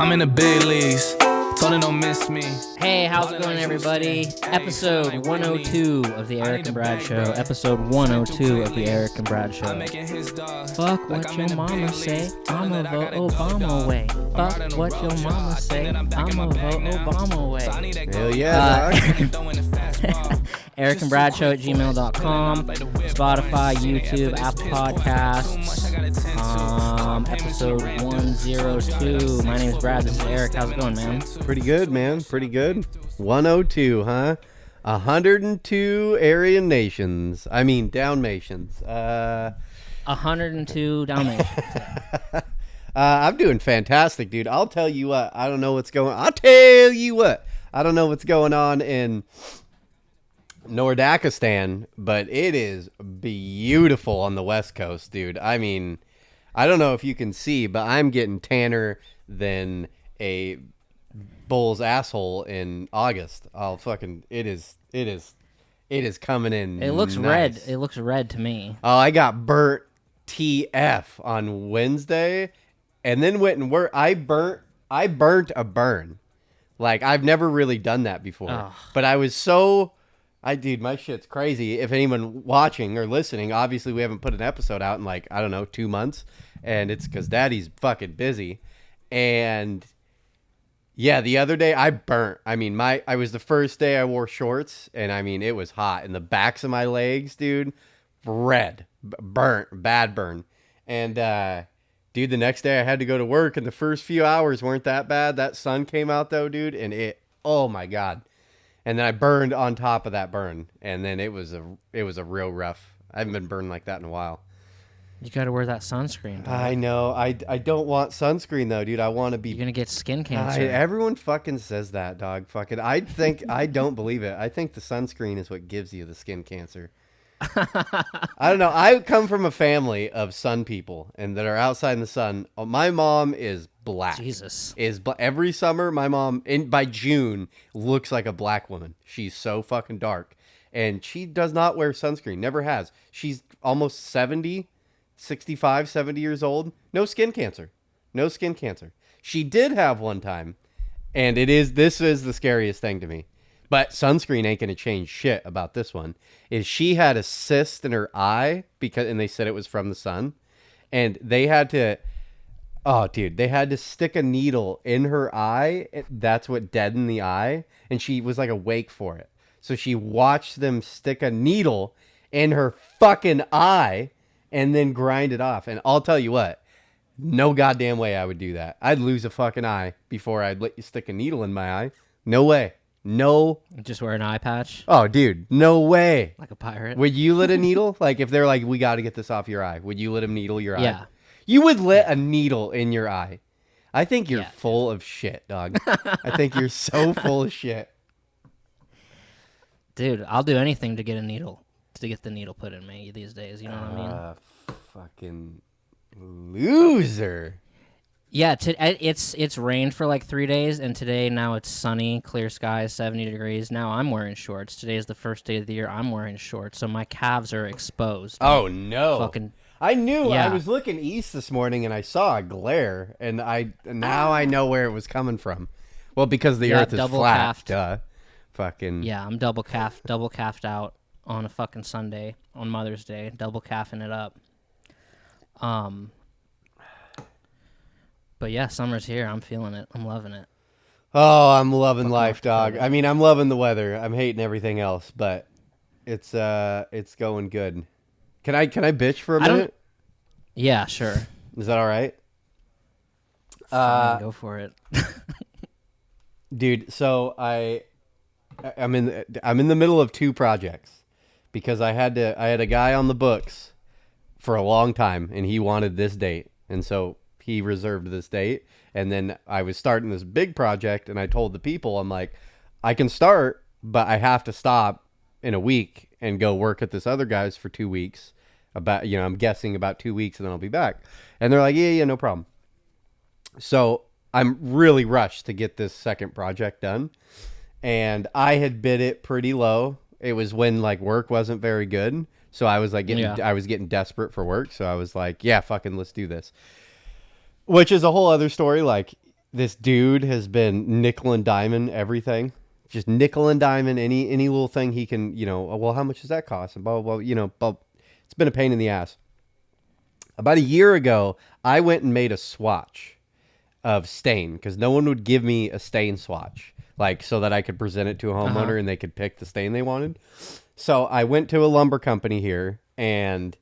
I'm in the big leagues. Told her don't miss me. Hey, how's it going, everybody? Episode 102 of the Erick and Brad Show. Episode 102 of the Erick and Brad Show. Fuck what your mama say, I'ma vote Obama away. Fuck what your mama say, I'ma vote Obama away. Hell yeah, Erick and Brad Show at gmail.com, Spotify, YouTube, Apple Podcasts, episode 102. My name is Brad, this is Erick. How's it going, man? Pretty good, man. Pretty good. 102, huh? 102 Aryan nations. I mean, Dalmatians. 102 Dalmatians. I'm doing fantastic, dude. I'll tell you what. I don't know what's going on. I'll tell you what. I don't know what's going on in Nordakistan, but it is beautiful on the West Coast, dude. I mean, I don't know if you can see, but I'm getting tanner than a bull's asshole in August. It is coming in. It looks nice. red. It looks red to me. Oh, I got burnt TF on Wednesday, and then went and worked. I burnt a burn. Like, I've never really done that before. Oh. But I was dude, my shit's crazy. If anyone watching or listening, obviously we haven't put an episode out in, like, I don't know, 2 months. And it's because Daddy's fucking busy. And yeah, the other day I burnt. I mean, I was the first day I wore shorts, and I mean, it was hot. And the backs of my legs, dude, red, burnt, bad burn. And, dude, the next day I had to go to work, and the first few hours weren't that bad. That sun came out, though, dude, and oh my God. And then I burned on top of that burn, and then it was a real rough. I haven't been burned like that in a while. You gotta wear that sunscreen, dog. I know. I don't want sunscreen, though, dude. I want to be... You're gonna get skin cancer. Everyone fucking says that, dog. Fucking, I don't believe it. I think the sunscreen is what gives you the skin cancer. I don't know. I come from a family of sun people and that are outside in the sun. My mom is black. Jesus. Every summer, my mom, by June, looks like a black woman. She's so fucking dark. And she does not wear sunscreen. Never has. She's almost 70, 65, 70 years old. No skin cancer. No skin cancer. She did have one time. And this is the scariest thing to me. But sunscreen ain't going to change shit about this one. Is she had a cyst in her eye and they said it was from the sun. And they had to stick a needle in her eye. That's what deadened the eye. And she was like awake for it. So she watched them stick a needle in her fucking eye and then grind it off. And I'll tell you what, no goddamn way I would do that. I'd lose a fucking eye before I'd let you stick a needle in my eye. No way. No. Just wear an eye patch? Oh, dude, no way. Like a pirate? Would you let a needle? Like, if they're like, we got to get this off your eye, would you let them needle your eye? Yeah. You would let a needle in your eye. I think you're full of shit, dog. I think you're so full of shit. Dude, I'll do anything to get the needle put in me these days. You know what I mean? Fucking loser. Yeah, it's rained for like 3 days, and today now it's sunny, clear skies, 70 degrees. Now I'm wearing shorts. Today is the first day of the year I'm wearing shorts, so my calves are exposed. Oh no! Fucking, I knew. yeah. I was looking east this morning and I saw a glare, and now I know where it was coming from. Well, because the earth is flat. Calved. Duh. Fucking. Yeah, I'm double calfed out on a fucking Sunday on Mother's Day, double calfing it up. But yeah, summer's here. I'm feeling it. I'm loving it. Oh, I'm loving life, dog. I mean, I'm loving the weather. I'm hating everything else, but it's going good. Can I bitch for a minute? Yeah, sure. Is that all right? Fine, go for it. Dude, so I'm in the middle of 2 projects because I had a guy on the books for a long time and he wanted this date, and so he reserved this date. And then I was starting this big project, and I told the people, I'm like, I can start, but I have to stop in a week and go work at this other guy's for 2 weeks. I'm guessing about 2 weeks, and then I'll be back. And they're like, yeah, no problem. So I'm really rushed to get this second project done. And I had bid it pretty low. It was when like work wasn't very good. So I was like I was getting desperate for work. So I was like, yeah, fucking let's do this. Which is a whole other story. Like, this dude has been nickel and diamond everything. Just nickel and diamond any little thing he can, well, how much does that cost? And blah, blah, blah, it's been a pain in the ass. About a year ago, I went and made a swatch of stain because no one would give me a stain swatch, like so that I could present it to a homeowner and they could pick the stain they wanted. So I went to a lumber company here and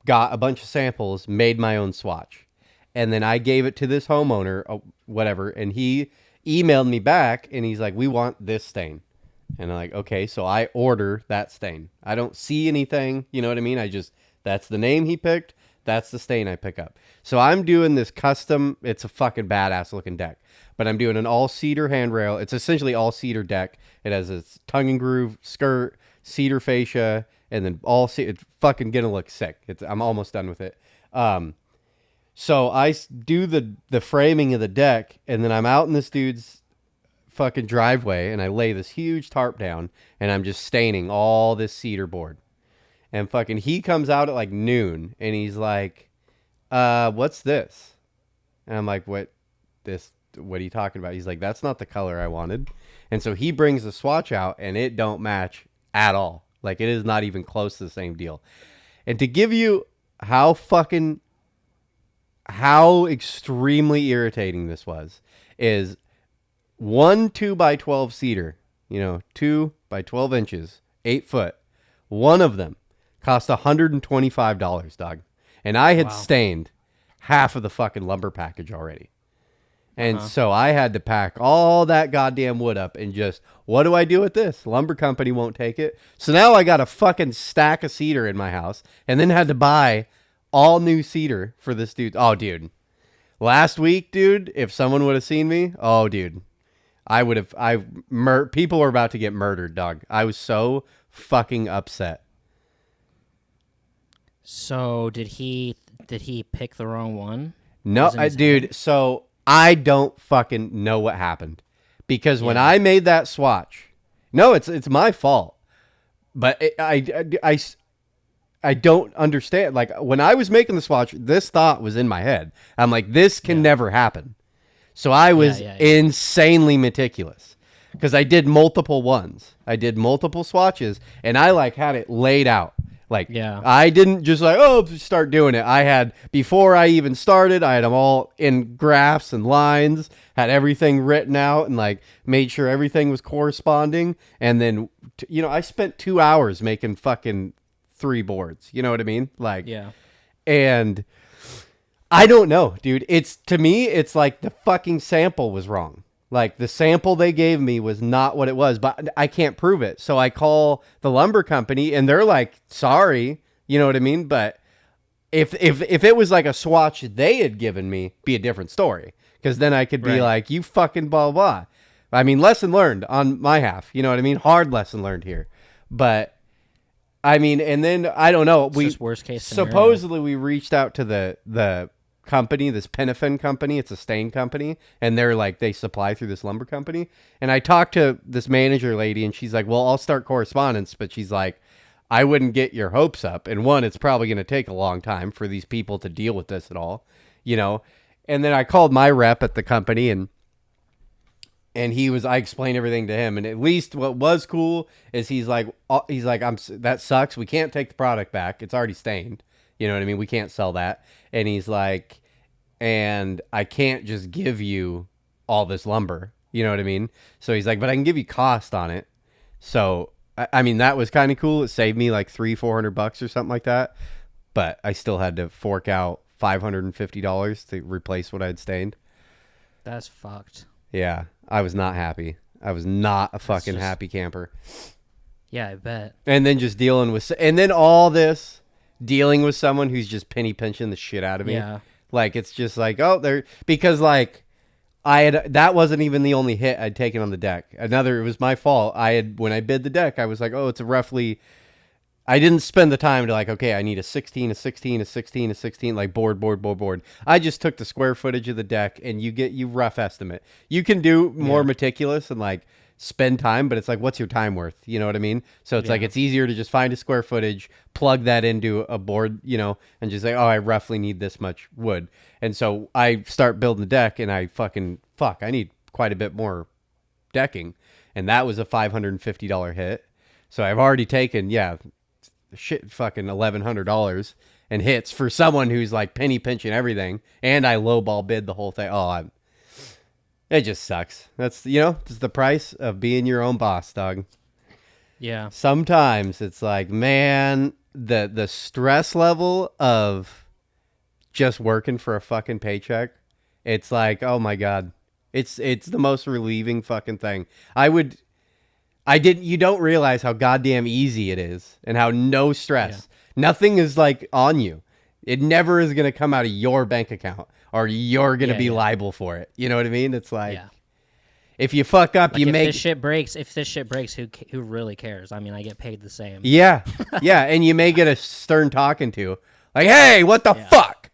got a bunch of samples, made my own swatch. And then I gave it to this homeowner, whatever, and he emailed me back and he's like, we want this stain. And I'm like, okay, so I order that stain. I don't see anything, you know what I mean? That's the name he picked. That's the stain I pick up. So I'm doing this custom, it's a fucking badass looking deck, but I'm doing an all cedar handrail. It's essentially all cedar deck. It has a tongue and groove skirt, cedar fascia, and then it's fucking gonna look sick. I'm almost done with it. So I do the framing of the deck, and then I'm out in this dude's fucking driveway, and I lay this huge tarp down, and I'm just staining all this cedar board. And fucking he comes out at like noon, and he's like, what's this? And I'm like, what are you talking about? He's like, that's not the color I wanted. And so he brings the swatch out, and it don't match at all. Like, it is not even close to the same deal. And to give you how extremely irritating this was, is 1 2x12 cedar, 2 by 12 inches, 8 foot. One of them cost $125, dog. And I had stained half of the fucking lumber package already. And so I had to pack all that goddamn wood up and just, what do I do with this? Lumber company won't take it. So now I got a fucking stack of cedar in my house and then had to buy all new cedar for this dude. Oh, dude. Last week, dude, if someone would have seen me, oh, dude, people were about to get murdered, dog. I was so fucking upset. So did he pick the wrong one? No, dude. So I don't fucking know what happened because when I made that swatch, no, it's my fault. But I don't understand. Like when I was making the swatch, this thought was in my head. I'm like, this can never happen. So I was insanely meticulous because I did multiple ones. I did multiple swatches and I like had it laid out. Like, I didn't just like, start doing it. Before I even started, I had them all in graphs and lines, had everything written out and like made sure everything was corresponding. And then, I spent 2 hours making fucking 3 boards. You know what I mean? Like, and I don't know, dude. To me, it's like the fucking sample was wrong. Like the sample they gave me was not what it was, but I can't prove it. So I call the lumber company and they're like, sorry, you know what I mean? But if it was like a swatch they had given me, be a different story. Cause then I could be like, you fucking blah, blah. I mean, lesson learned on my half, you know what I mean? Hard lesson learned here. But I mean, and then I don't know. It's worst case scenario. Supposedly we reached out to the company, this Penafin company. It's a stain company, and they're like, they supply through this lumber company. And I talked to this manager lady, and she's like, well, I'll start correspondence, but she's like, I wouldn't get your hopes up. And one, it's probably going to take a long time for these people to deal with this at all, And then I called my rep at the company, and I explained everything to him. And at least what was cool is he's like, that sucks. We can't take the product back. It's already stained. You know what I mean? We can't sell that. And he's like, and I can't just give you all this lumber. You know what I mean? So he's like, but I can give you cost on it. So, I mean, that was kind of cool. It saved me like $300-400 or something like that. But I still had to fork out $550 to replace what I had stained. That's fucked. Yeah. I was not happy. I was not a fucking happy camper. Yeah, I bet. And then just dealing with someone who's just penny pinching the shit out of me. Yeah. Like, it's just like, because like that wasn't even the only hit I'd taken on the deck. It was my fault. When I bid the deck, I was like, it's I didn't spend the time to like, okay, I need a 16, a 16, a 16, a 16, like board. I just took the square footage of the deck and you rough estimate. You can do more meticulous and like spend time, but it's like, what's your time worth? You know what I mean? So it's like, it's easier to just find a square footage, plug that into a board, you know, and just say, oh, I roughly need this much wood. And so I start building the deck and I I need quite a bit more decking. And that was a $550 hit. So I've already taken, fucking $1,100 and hits for someone who's like penny pinching everything. And I lowball bid the whole thing. It just sucks. That's, it's the price of being your own boss, dog. Yeah. Sometimes it's like, man, the stress level of just working for a fucking paycheck. It's like, oh my God. It's the most relieving fucking thing. You don't realize how goddamn easy it is and how no stress. Yeah. Nothing is like on you. It never is going to come out of your bank account or you're going to be liable for it. You know what I mean? It's like, if you fuck up, like if this shit breaks, who really cares? I mean, I get paid the same. Yeah. Yeah. And you may get a stern talking to like, hey, what the fuck?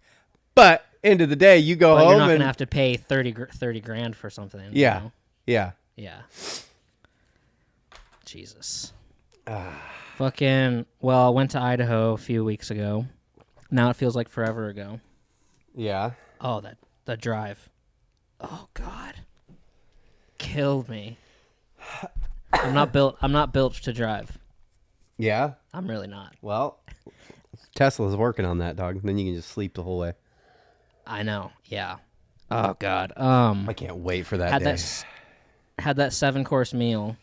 But end of the day, you go home you're not going to have to pay 30 grand for something. Yeah. You know? Yeah. Yeah. Jesus. I went to Idaho a few weeks ago. Now it feels like forever ago. Yeah. Oh, that drive. Oh God. Killed me. I'm not built to drive. Yeah. I'm really not. Well, Tesla's working on that, dog. Then you can just sleep the whole way. I know. Yeah. Oh God. I can't wait for that day. Had that 7-course meal.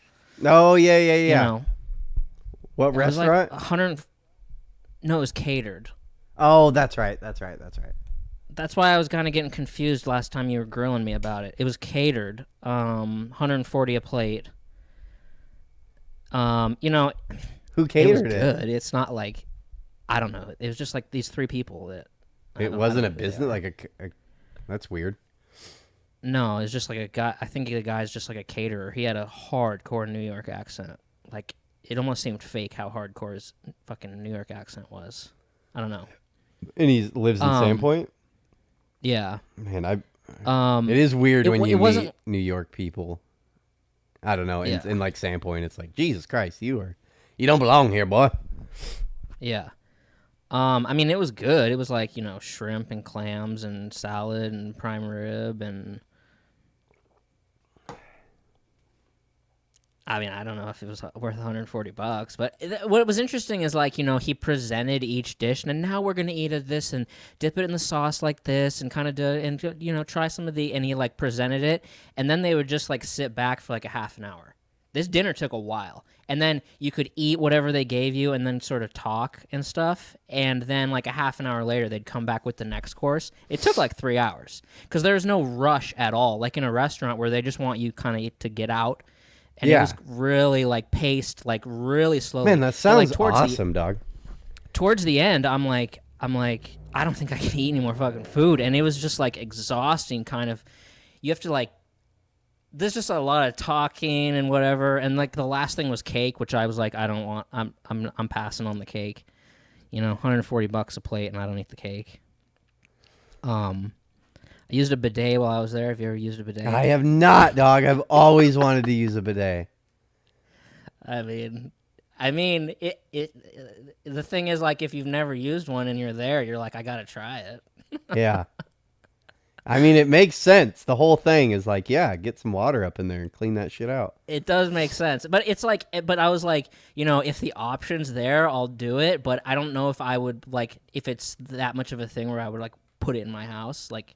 Oh yeah. You know, what restaurant? Like 100. No, it was catered. Oh, that's right. That's why I was kind of getting confused last time you were grilling me about it. It was catered, 140 a plate. Who catered it? Was good. It's not like, I don't know. It was just like these 3 people that. It wasn't a business like a. That's weird. No, it's just like a guy. I think the guy's just like a caterer. He had a hardcore New York accent. Like it almost seemed fake how hardcore his fucking New York accent was. I don't know. And he lives in Sandpoint? Yeah. Man, it is weird when you meet New York people. I don't know. In like Sandpoint, it's like, Jesus Christ, you don't belong here, boy. Yeah. I mean, it was good. It was like, shrimp and clams and salad and prime rib and... I mean, I don't know if it was worth $140, but what was interesting is like, he presented each dish and now we're going to eat this and dip it in the sauce like this and kind of do, and, try some of and he like presented it. And then they would just like sit back for like a half an hour. This dinner took a while. And then you could eat whatever they gave you and then sort of talk and stuff. And then like a half an hour later, they'd come back with the next course. It took like 3 hours because there's no rush at all. Like in a restaurant where they just want you kind of to get out. And it was really like paced, like really slowly. Man, that sounds awesome, dog. Towards the end, I'm like, I don't think I can eat any more fucking food. And it was just like exhausting kind of. You have to like, there's just a lot of talking and whatever. And like the last thing was cake, which I was like, I don't want, I'm passing on the cake. $140 a plate and I don't eat the cake. I used a bidet while I was there. Have you ever used a bidet? I have not, dog. I've always wanted to use a bidet. I mean, the thing is, like, if you've never used one and you're there, you're like, I gotta try it. Yeah. I mean, it makes sense. The whole thing is like, get some water up in there and clean that shit out. It does make sense. But it's like, I was like, if the option's there, I'll do it. But I don't know if I would, like, if it's that much of a thing where I would, like, put it in my house. Like,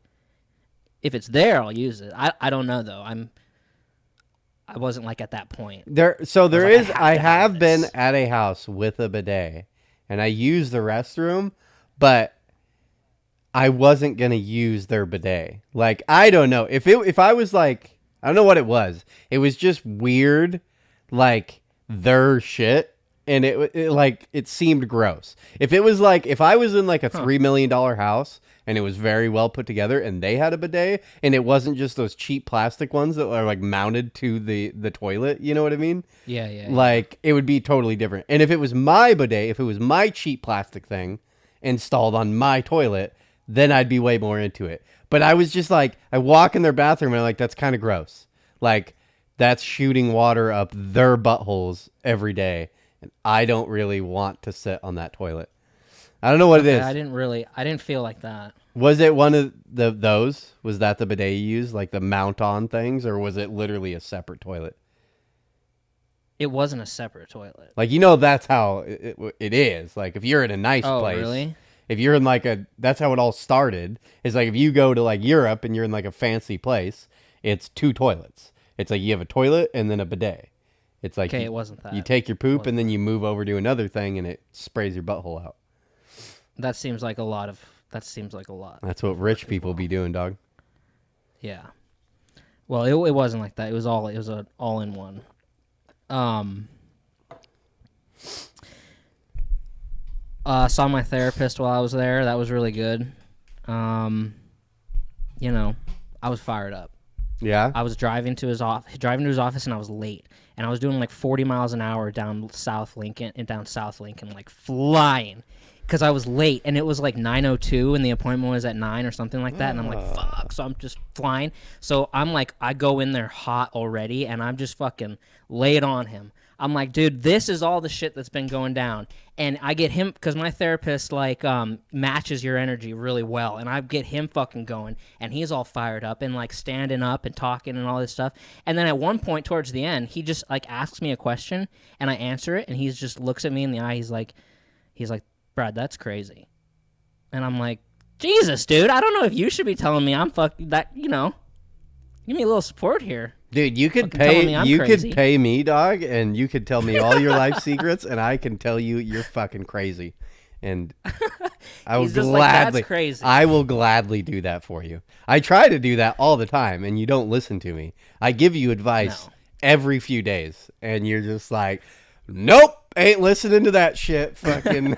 if it's there, I'll use it. I don't know, though. I wasn't, like, at that point. I have been at a house with a bidet, and I use the restroom, but I wasn't going to use their bidet. Like, I don't know. If I was, like, I don't know what it was. It was just weird, like, their shit, and it seemed gross. If it was, like, if I was in, like, a $3 million house, and it was very well put together, and they had a bidet, and it wasn't just those cheap plastic ones that are like mounted to the toilet, you know what I mean? Yeah. Like, it would be totally different. And if it was my bidet, if it was my cheap plastic thing installed on my toilet, then I'd be way more into it. But I was just like, I walk in their bathroom, and I'm like, that's kind of gross. Like, that's shooting water up their buttholes every day. And I don't really want to sit on that toilet. I don't know what it is. I didn't feel like that. Was it one of those? Was that the bidet you used, like the mount-on things, or was it literally a separate toilet? It wasn't a separate toilet. Like, that's how it is. Like, if you're in a nice place. Oh, really? If you're in that's how it all started. It's like if you go to like Europe and you're in like a fancy place, it's 2 toilets. It's like you have a toilet and then a bidet. It's like it wasn't that. You take your poop and then you move over to another thing and it sprays your butthole out. That seems like a lot. That's what rich people be doing, dog. Yeah. Well, it wasn't like that. It was an all-in-one. Saw my therapist while I was there. That was really good. I was fired up. Yeah. I was driving to his office, and I was late. And I was doing like 40 miles an hour down South Lincoln, like flying, because I was late, and it was like 9:02, and the appointment was at 9 or something like that. And I'm like, fuck. So I'm just flying. So I'm like, I go in there hot already, and I'm just fucking lay it on him. I'm like, dude, this is all the shit that's been going down. And I get him, because my therapist, like, matches your energy really well. And I get him fucking going. And he's all fired up and, like, standing up and talking and all this stuff. And then at one point towards the end, he just, like, asks me a question. And I answer it. And he just looks at me in the eye. He's like, Brad, that's crazy. And I'm like, Jesus, dude, I don't know if you should be telling me I'm fucking that, give me a little support here. Dude, you could pay me, dog, and you could tell me all your life secrets, and I can tell you you're fucking crazy. And I will that's crazy. I will gladly do that for you. I try to do that all the time, and you don't listen to me. I give you advice every few days, and you're just like, nope, ain't listening to that shit, fucking.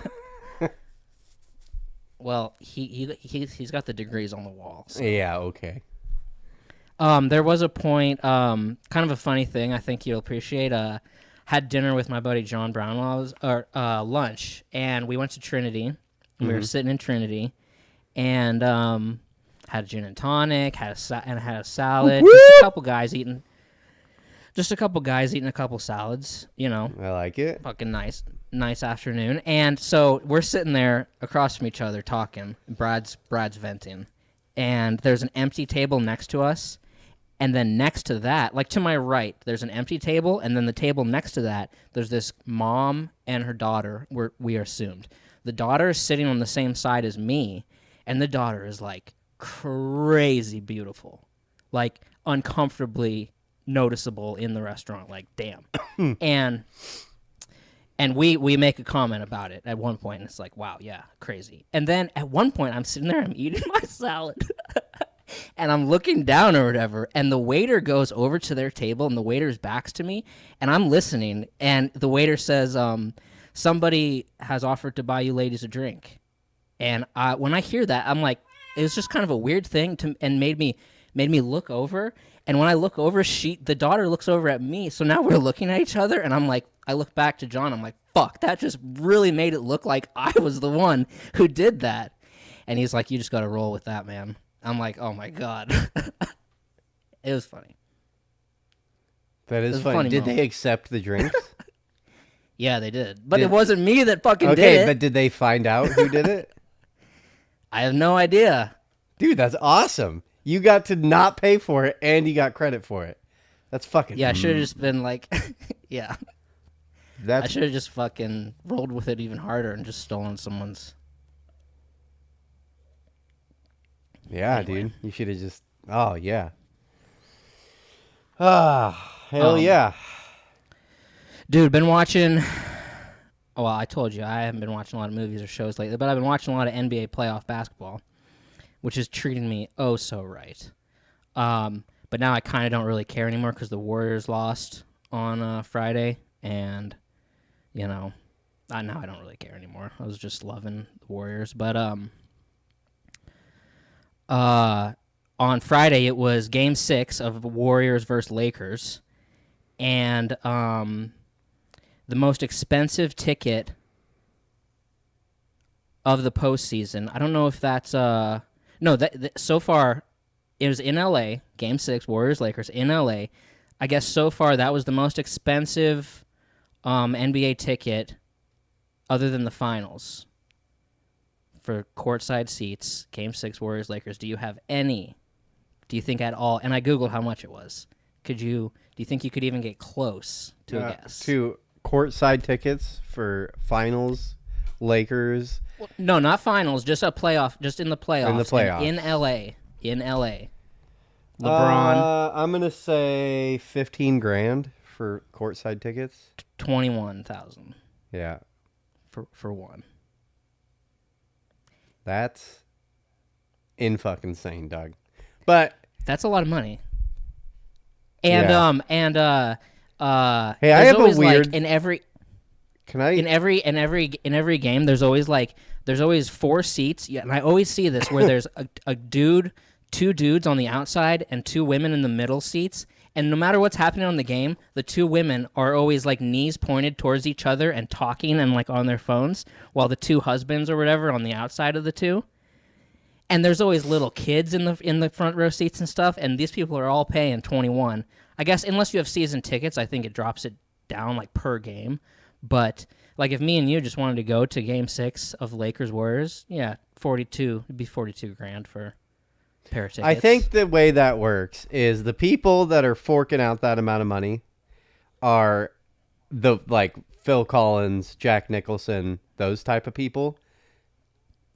Well, he's got the degrees on the wall. So. Yeah, okay. There was a point, kind of a funny thing I think you'll appreciate. Had dinner with my buddy John Brown while I was, lunch, and we went to Trinity. And we were sitting in Trinity, and had a gin and tonic, had a salad. Just a couple guys eating a couple salads. I like it. Fucking nice afternoon. And so we're sitting there across from each other talking. Brad's venting, and there's an empty table next to us. And then next to that, like to my right, there's an empty table, and then the table next to that, there's this mom and her daughter, we are assumed. The daughter is sitting on the same side as me, and the daughter is, like, crazy beautiful. Like, uncomfortably noticeable in the restaurant, like, damn. And we make a comment about it at one point, and it's like, wow, yeah, crazy. And then at one point, I'm sitting there, I'm eating my salad. And I'm looking down or whatever, and the waiter goes over to their table, and the waiter's back's to me, and I'm listening, and the waiter says, somebody has offered to buy you ladies a drink. And when I hear that, I'm like, it was just kind of a weird thing and made me look over. And when I look over, the daughter looks over at me, so now we're looking at each other, and I'm like, I look back to John, I'm like, fuck, that just really made it look like I was the one who did that. And he's like, you just got to roll with that, man. I'm like, oh my God. It was funny. That is funny. Did they accept the drinks? Yeah, they did. But it wasn't me that fucking did it. Okay, but did they find out who did it? I have no idea. Dude, that's awesome. You got to not pay for it, and you got credit for it. That's fucking... Yeah, I should have just been like... yeah. I should have just fucking rolled with it even harder and just stolen someone's... Yeah, anyway. Dude. You should have just... Oh, yeah. Ah, hell yeah. Dude, been watching... Well, I told you, I haven't been watching a lot of movies or shows lately, but I've been watching a lot of NBA playoff basketball, which is treating me oh so right. But now I kind of don't really care anymore because the Warriors lost on Friday, and, now I don't really care anymore. I was just loving the Warriors. But on Friday, it was Game 6 of Warriors versus Lakers, and the most expensive ticket of the postseason. I don't know if that's so far it was in LA. Game 6, Warriors Lakers in LA. I guess so far that was the most expensive NBA ticket other than the finals for courtside seats, Game 6 Warriors-Lakers. Do you have any? Do you think at all? And I Googled how much it was. Do you think you could even get close to a guess? To courtside tickets for finals, Lakers. Well, no, not finals, just a playoff, just in the playoffs. In the playoffs. In LA. In LA. LeBron. I'm going to say $15,000 for courtside tickets. 21,000. Yeah. For one. That's fucking insane, Doug. But that's a lot of money. And hey, I there's have a always, weird. like, in every game there's always 4 seats. Yeah, and I always see this where there's a dude, 2 dudes on the outside and 2 women in the middle seats. And no matter what's happening on the game, the 2 women are always like knees pointed towards each other and talking and like on their phones, while the 2 husbands or whatever on the outside of the 2. And there's always little kids in the front row seats and stuff. And these people are all paying 21. I guess unless you have season tickets, I think it drops it down like per game. But like if me and you just wanted to go to Game 6 of Lakers Warriors, yeah, 42. It'd be $42,000 for a pair of tickets. I think the way that works is the people that are forking out that amount of money are the like Phil Collins, Jack Nicholson, those type of people.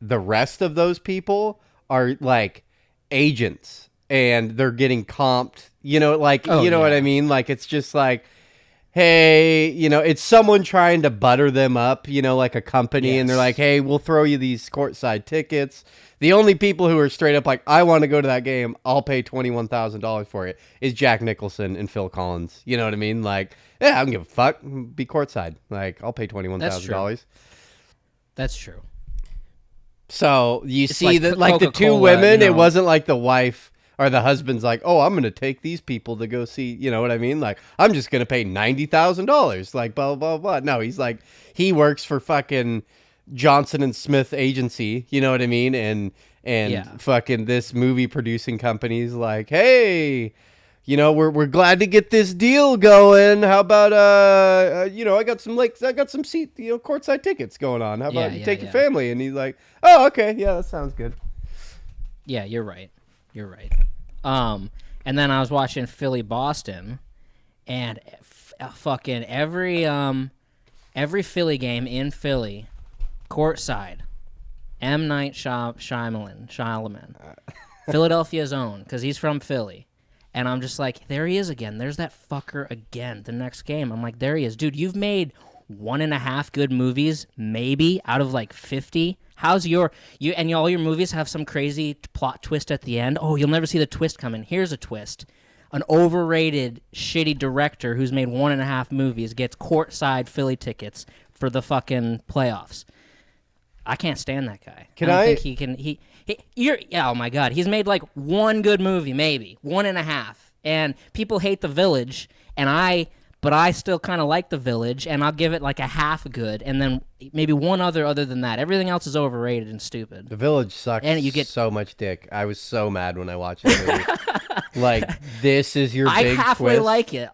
The rest of those people are like agents and they're getting comped, what I mean? Like, it's just like, hey, it's someone trying to butter them up, like a company. Yes. And they're like, hey, we'll throw you these courtside tickets. The only people who are straight up like, I want to go to that game, I'll pay $21,000 for it, is Jack Nicholson and Phil Collins. You know what I mean? Like, yeah, I don't give a fuck. Be courtside. Like, I'll pay $21,000. That's true. So you it's see that, like the 2 women, it wasn't like the wife or the husband's like, oh, I'm going to take these people to go see, you know what I mean? Like, I'm just going to pay $90,000, like, blah, blah, blah. No, he's like, he works for fucking Johnson and Smith agency, you know what I mean? And fucking this movie producing company's like, hey, we're glad to get this deal going. How about, I got some seat, courtside tickets going on. How about you take your family? And he's like, oh, okay. Yeah, that sounds good. Yeah, you're right. And then I was watching Philly Boston, and fucking every Philly game in Philly, courtside, M. Night Shyamalan, Philadelphia's own, because he's from Philly. And I'm just like, there he is again. There's that fucker again. The next game, I'm like, there he is. Dude, you've made 1.5 good movies, maybe, out of like 50. How's all your movies have some crazy plot twist at the end? Oh, you'll never see the twist coming. Here's a twist. An overrated, shitty director who's made 1.5 movies gets courtside Philly tickets for the fucking playoffs. I can't stand that guy. I don't think he can. Oh my God, he's made like 1 good movie, maybe 1.5, and people hate The Village, but I still kind of like The Village, and I'll give it like a half good, and then maybe one other than that. Everything else is overrated and stupid. The Village sucks. And you get so much dick. I was so mad when I watched the movie. Like, this is your big twist. I halfway like it.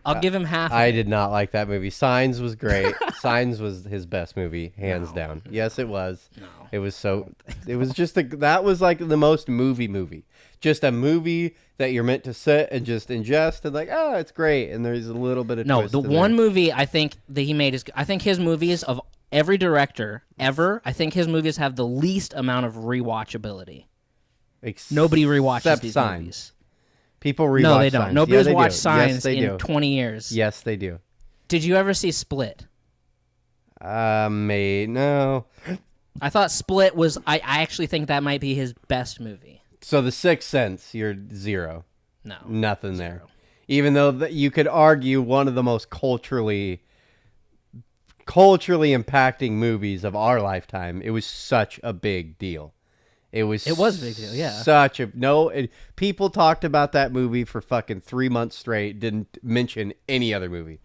I'll give him half. I did not like that movie. Signs was great. Signs was his best movie, hands down. Yes, it was. No. It was so. It was just that was like the most movie. Just a movie that you're meant to sit and just ingest and like, oh, it's great. And there's a little bit of twist the one movie I think that he made is. I think his movies of every director ever. I think his movies have the least amount of rewatchability. Nobody rewatches these movies. People rewatch No, they don't. Signs. Nobody's watched Signs in 20 years. Yes, they do. Did you ever see Split? No. I thought Split was... I actually think that might be his best movie. So The Sixth Sense, you're 0. No. Nothing 0. There. Even though you could argue one of the most culturally impacting movies of our lifetime, it was such a big deal. It was a big deal, yeah. People talked about that movie for fucking 3 months straight, didn't mention any other movie.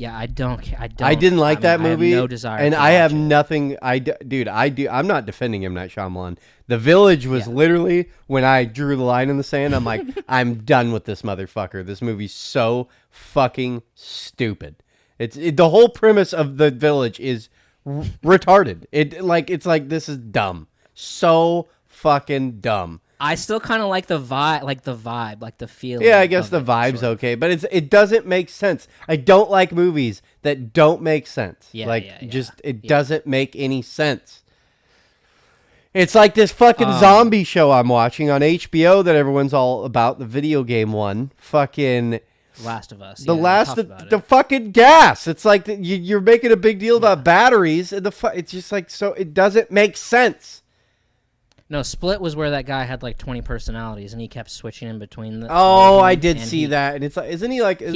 Yeah, I don't. I didn't like that movie. I have no desire. And to I have watch it. nothing. I'm not defending M. Night Shyamalan. The Village was literally when I drew the line in the sand. I'm like, I'm done with this motherfucker. This movie's so fucking stupid. The whole premise of The Village is retarded. It's like this is dumb. So fucking dumb. I still kind of like the vibe, like the feeling. Yeah, I guess the vibe's okay, but it doesn't make sense. I don't like movies that don't make sense. It doesn't make any sense. It's like this fucking zombie show I'm watching on HBO that everyone's all about, the video game one. Fucking Last of Us. The fucking gas. It's like you're making a big deal about batteries, and it's just like, so it doesn't make sense. No, Split was where that guy had like 20 personalities, and he kept switching in between the. Oh, I did see that, and it's like, isn't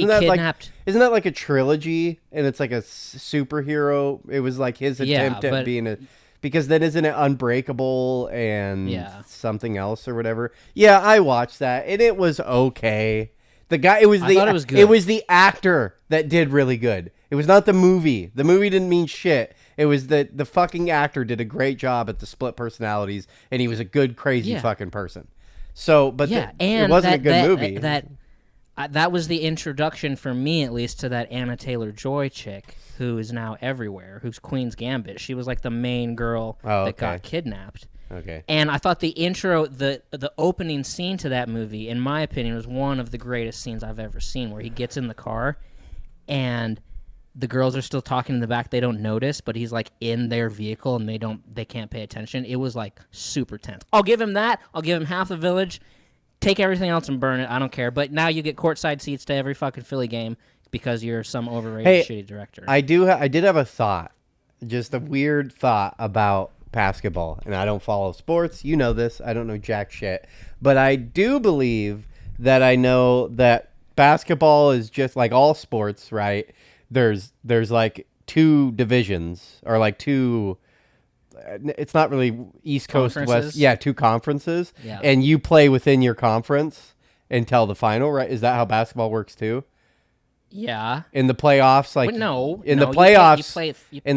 that like a trilogy, and it's like a superhero? It was like his attempt at being a, because then isn't it Unbreakable and something else or whatever? Yeah, I watched that, and it was okay. The guy, it was good. It was the actor that did really good. It was not the movie. The movie didn't mean shit. It was the fucking actor did a great job at the split personalities, and he was a good, crazy fucking person. So, but it wasn't a good movie. That was the introduction for me, at least, to that Anna Taylor-Joy chick who is now everywhere, who's Queen's Gambit. She was like the main girl that got kidnapped. Okay. And I thought the intro, the opening scene to that movie, in my opinion, was one of the greatest scenes I've ever seen, where he gets in the car and the girls are still talking in the back. They don't notice, but he's like in their vehicle and they can't pay attention. It was like super tense. I'll give him that. I'll give him half the Village. Take everything else and burn it. I don't care. But now you get courtside seats to every fucking Philly game because you're some overrated shitty director. I did have a thought, just a weird thought about basketball, and I don't follow sports. You know this. I don't know jack shit. But I do believe that I know that basketball is just like all sports, right? There's like two divisions, or like two, it's not really East Coast, West. Yeah, two conferences. Yeah. And you play within your conference until the final, right? Is that how basketball works too? Yeah. In the playoffs, like in the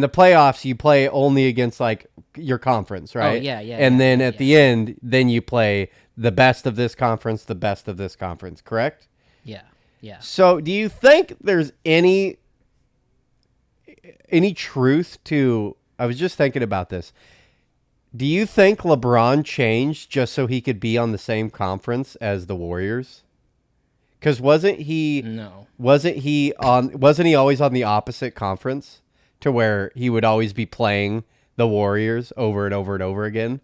playoffs, you play only against like your conference, right? Oh, yeah. And then at the end, then you play the best of this conference, the best of this conference, correct? Yeah. Yeah. So, do you think there's any truth to, I was just thinking about this. Do you think LeBron changed just so he could be on the same conference as the Warriors? Because wasn't he always on the opposite conference to where he would always be playing the Warriors over and over and over again?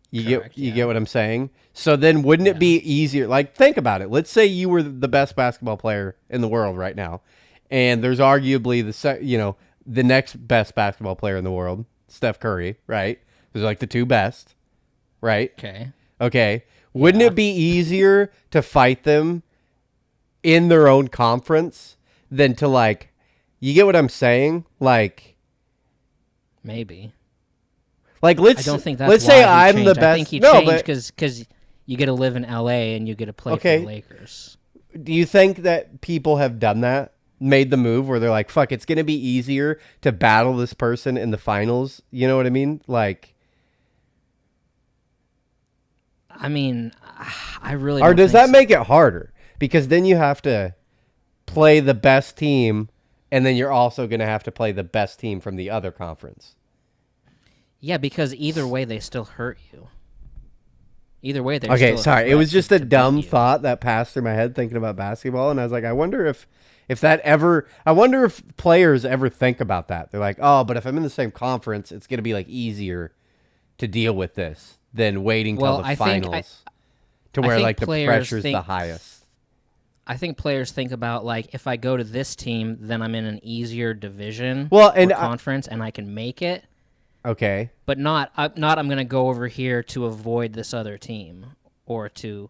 You get what I'm saying? So then wouldn't it be easier? Like, think about it. Let's say you were the best basketball player in the world right now, and there's arguably the next best basketball player in the world, Steph Curry, right? Those are like the two best, right? Okay. Wouldn't it be easier to fight them in their own conference than to, like, you get what I'm saying? Like, maybe. Like, I don't think that's let's why say he I'm changed. the best. I think he changed because you get to live in LA and you get to play for the Lakers. Do you think that people have done that? Made the move where they're like, fuck, it's going to be easier to battle this person in the finals. You know what I mean? Like, I mean, I really or don't does think that make it harder? Because then you have to play the best team, and then you're also going to have to play the best team from the other conference. Yeah, because either way, they still hurt you. Either way, they're okay. Sorry, it was just a dumb thought that passed through my head thinking about basketball, and I was like, I wonder if players ever think about that. They're like, oh, but if I'm in the same conference, it's going to be like easier to deal with this than waiting till the finals, to where like the pressure's the highest. I think players think about, like, if I go to this team, then I'm in an easier division or conference, and I can make it. Okay. But I'm going to go over here to avoid this other team, or to,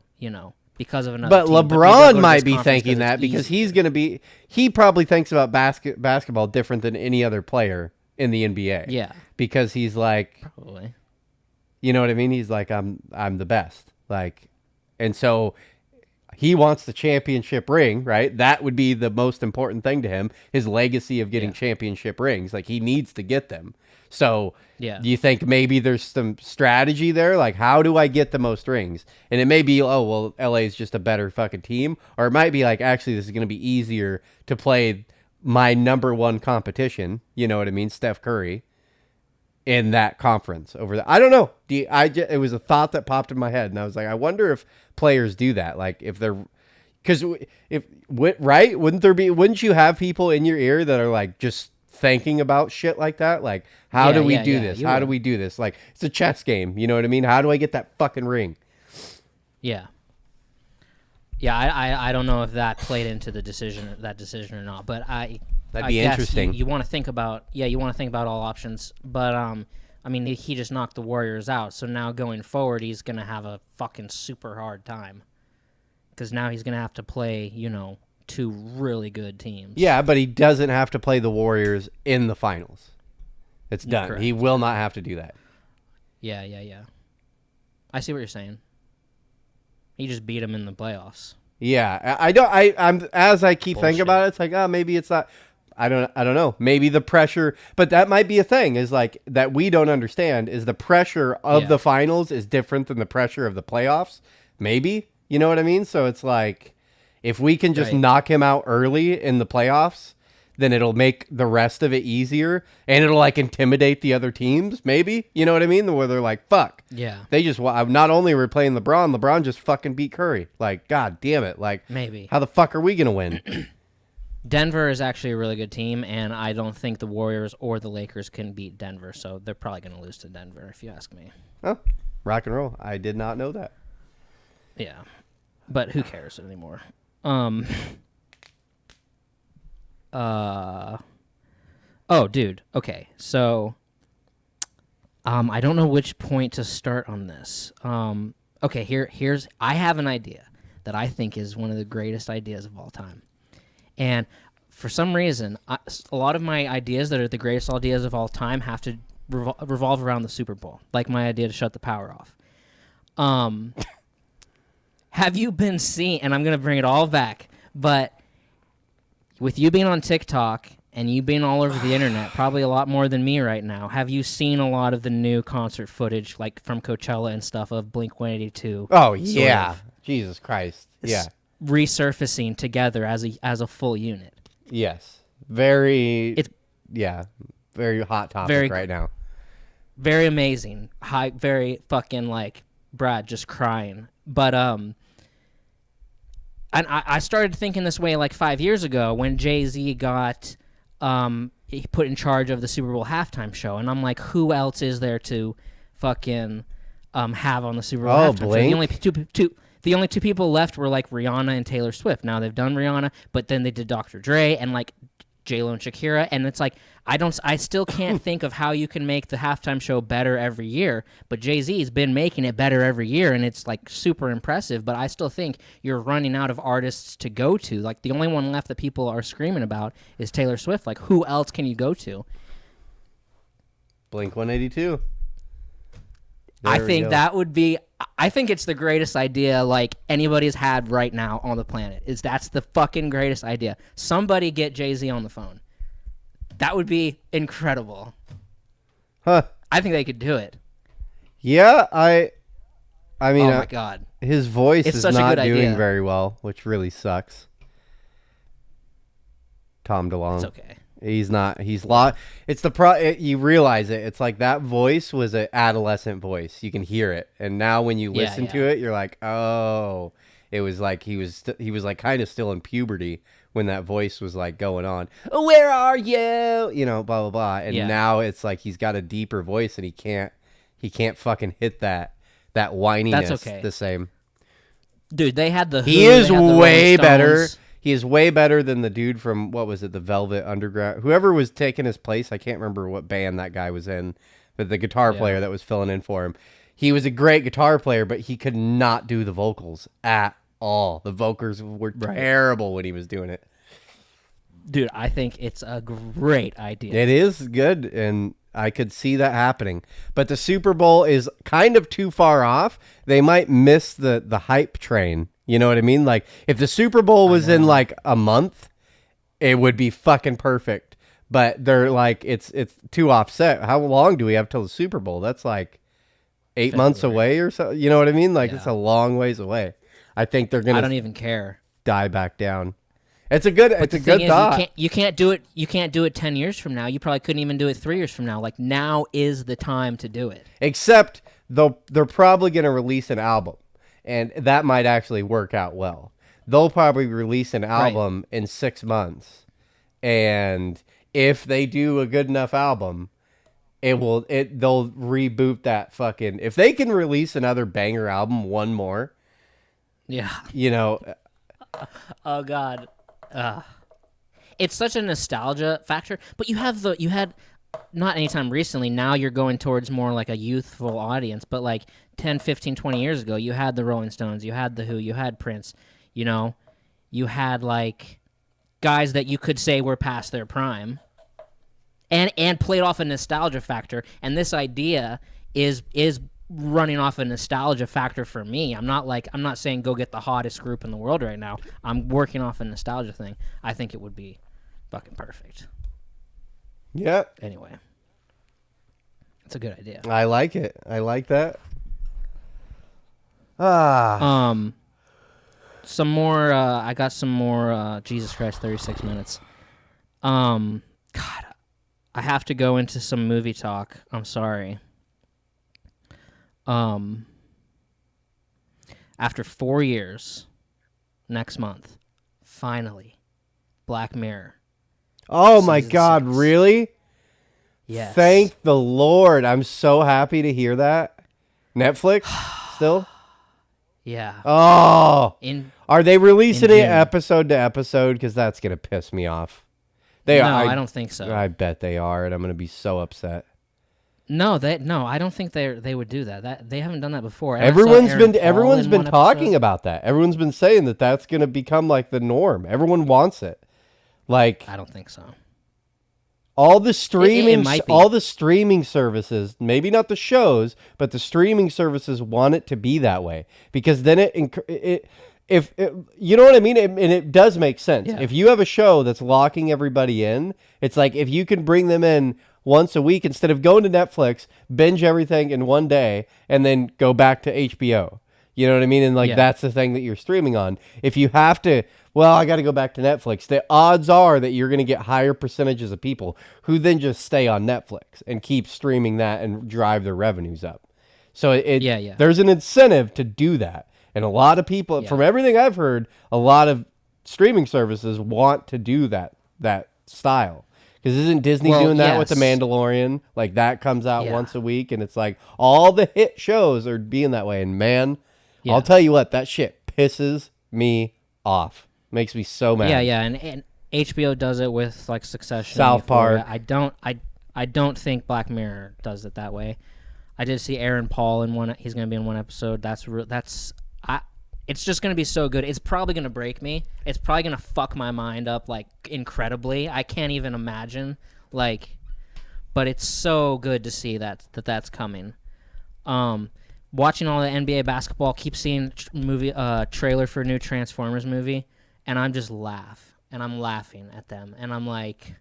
because of another team. But LeBron might be thinking that because he probably thinks about basketball different than any other player in the NBA. Yeah. Because he's like, probably. You know what I mean? He's like, I'm the best. Like, and so he wants the championship ring, right? That would be the most important thing to him, his legacy of getting championship rings. Like, he needs to get them. So do you think maybe there's some strategy there? Like, how do I get the most rings? And it may be, oh, well, LA is just a better fucking team. Or it might be like, actually, this is going to be easier to play my number one competition. You know what I mean? Steph Curry in that conference over there. I don't know. It was a thought that popped in my head. And I was like, I wonder if players do that. Like, if they're, because right? Wouldn't you have people in your ear that are like just thinking about shit like that? Like, how do we do this? How do we do this? Like, it's a chess game. You know what I mean? How do I get that fucking ring? Yeah. Yeah, I don't know if that played into the decision or not, but that'd be interesting. You want to think about all options, but I mean, he just knocked the Warriors out, so now going forward, he's gonna have a fucking super hard time because now he's gonna have to play, two really good teams. Yeah, but he doesn't have to play the Warriors in the finals. It's done. Correct. He will not have to do that. Yeah. I see what you're saying. He just beat him in the playoffs. Yeah, I'm as I keep thinking about it, it's like, maybe it's not. I don't know. Maybe the pressure, but that might be a thing. Is like that we don't understand. Is the pressure of the finals is different than the pressure of the playoffs? Maybe, you know what I mean. So it's like, if we can just knock him out early in the playoffs, then it'll make the rest of it easier, and it'll like intimidate the other teams. Maybe, you know what I mean? Where they're like, "Fuck, yeah." They just not only were playing LeBron just fucking beat Curry. Like, god damn it! Like, maybe how the fuck are we gonna win? Denver is actually a really good team, and I don't think the Warriors or the Lakers can beat Denver, so they're probably gonna lose to Denver, if you ask me. Oh, rock and roll! I did not know that. Yeah, but who cares anymore? Oh, dude. Okay, so I don't know which point to start on this. Okay, here's I have an idea that I think is one of the greatest ideas of all time, and for some reason, a lot of my ideas that are the greatest ideas of all time have to revolve around the Super Bowl, like my idea to shut the power off. Have you been seeing? And I'm gonna bring it all back, but with you being on TikTok and you being all over the internet, probably a lot more than me right now, have you seen a lot of the new concert footage, like from Coachella and stuff, of Blink-182? Oh, yeah. Jesus Christ. Yeah. Resurfacing together as a full unit. Yes. Very hot topic right now. Very amazing. Very fucking like Brad just crying. But and I started thinking this way like 5 years ago when Jay-Z got he put in charge of the Super Bowl halftime show, and I'm like, who else is there to fucking have on the Super Bowl halftime show? The only two people left were like Rihanna and Taylor Swift. Now they've done Rihanna, but then they did Dr. Dre and like J-Lo and Shakira, and it's like I still can't think of how you can make the halftime show better every year, but Jay-Z's been making it better every year, and it's like super impressive, but I still think you're running out of artists to go to. Like, the only one left that people are screaming about is Taylor Swift. Like, who else can you go to? Blink-182. I think that would be... I think it's the greatest idea like anybody's had right now on the planet. That's the fucking greatest idea. Somebody get Jay-Z on the phone. That would be incredible. Huh. I think they could do it. Yeah, I mean, oh my God. His voice is not doing very well, which really sucks. Tom DeLonge. It's okay. He's not. He's lost. It's you realize it. It's like that voice was an adolescent voice. You can hear it, and now when you listen to it, you're like, oh, it was like he was like kind of still in puberty when that voice was like going on. Oh, where are you? You know, blah blah blah. And now it's like he's got a deeper voice, and he can't fucking hit that whininess the same. Dude, they had the. He is way better. He is way better than the dude from, what was it, the Velvet Underground? Whoever was taking his place, I can't remember what band that guy was in, but the guitar player that was filling in for him. He was a great guitar player, but he could not do the vocals at all. The vocals were terrible when he was doing it. Dude, I think it's a great idea. It is good, and I could see that happening. But the Super Bowl is kind of too far off. They might miss the hype train You know what I mean? Like, if the Super Bowl was in like a month, it would be fucking perfect. But they're like, it's too offset. How long do we have till the Super Bowl? That's like 8 months away or so. You know what I mean? Like, it's a long ways away. I think they're gonna. I don't even care. Die back down. It's a good thought. You can't do it. You can't do it 10 years from now. You probably couldn't even do it 3 years from now. Like, now is the time to do it. Except they're probably gonna release an album, and that might actually work out well. They'll probably release an album in 6 months, and if they do a good enough album, they'll reboot that fucking. If they can release another banger album, one more, you know. Oh God, it's such a nostalgia factor. But you had not anytime recently. Now you're going towards more like a youthful audience. But like 10, 15, 20 years ago, you had the Rolling Stones, you had the Who, you had Prince. You know, you had like guys that you could say were past their prime. And played off a nostalgia factor, and this idea is running off a nostalgia factor for me. I'm not saying go get the hottest group in the world right now. I'm working off a nostalgia thing. I think it would be fucking perfect. Yeah. Anyway, it's a good idea. I like it. I like that. Some more. I got some more. Jesus Christ, 36 minutes. God. I have to go into some movie talk. I'm sorry. After 4 years, next month, finally, Black Mirror. Oh my God, 6. Really? Yes. Thank the Lord. I'm so happy to hear that. Netflix still? Yeah. Oh. Are they releasing it episode to episode? Because that's going to piss me off. No, I don't think so. I bet they are, and I'm going to be so upset. No, I don't think they would do that. They haven't done that before. And everyone's been talking about that. Everyone's been saying that that's going to become like the norm. Everyone wants it. Like, I don't think so. All the streaming services, maybe not the shows, but the streaming services want it to be that way, because then if you know what I mean, and it does make sense. Yeah. If you have a show that's locking everybody in, it's like if you can bring them in once a week instead of going to Netflix, binge everything in one day, and then go back to HBO. You know what I mean? And that's the thing that you're streaming on. If you have to, I got to go back to Netflix. The odds are that you're going to get higher percentages of people who then just stay on Netflix and keep streaming that and drive their revenues up. So there's an incentive to do that. And a lot of people, from everything I've heard, a lot of streaming services want to do that style. Because isn't Disney doing that with The Mandalorian? Like, that comes out once a week, and it's like all the hit shows are being that way. And man, I'll tell you what, that shit pisses me off. Makes me so mad. Yeah, and HBO does it with like Succession, South Park. I don't think Black Mirror does it that way. I did see Aaron Paul in one. He's going to be in one episode. It's just going to be so good. It's probably going to break me. It's probably going to fuck my mind up, like, incredibly. I can't even imagine, like, but it's so good to see that's coming. Watching all the NBA basketball, keep seeing trailer for a new Transformers movie, and I'm laughing at them, and I'm like,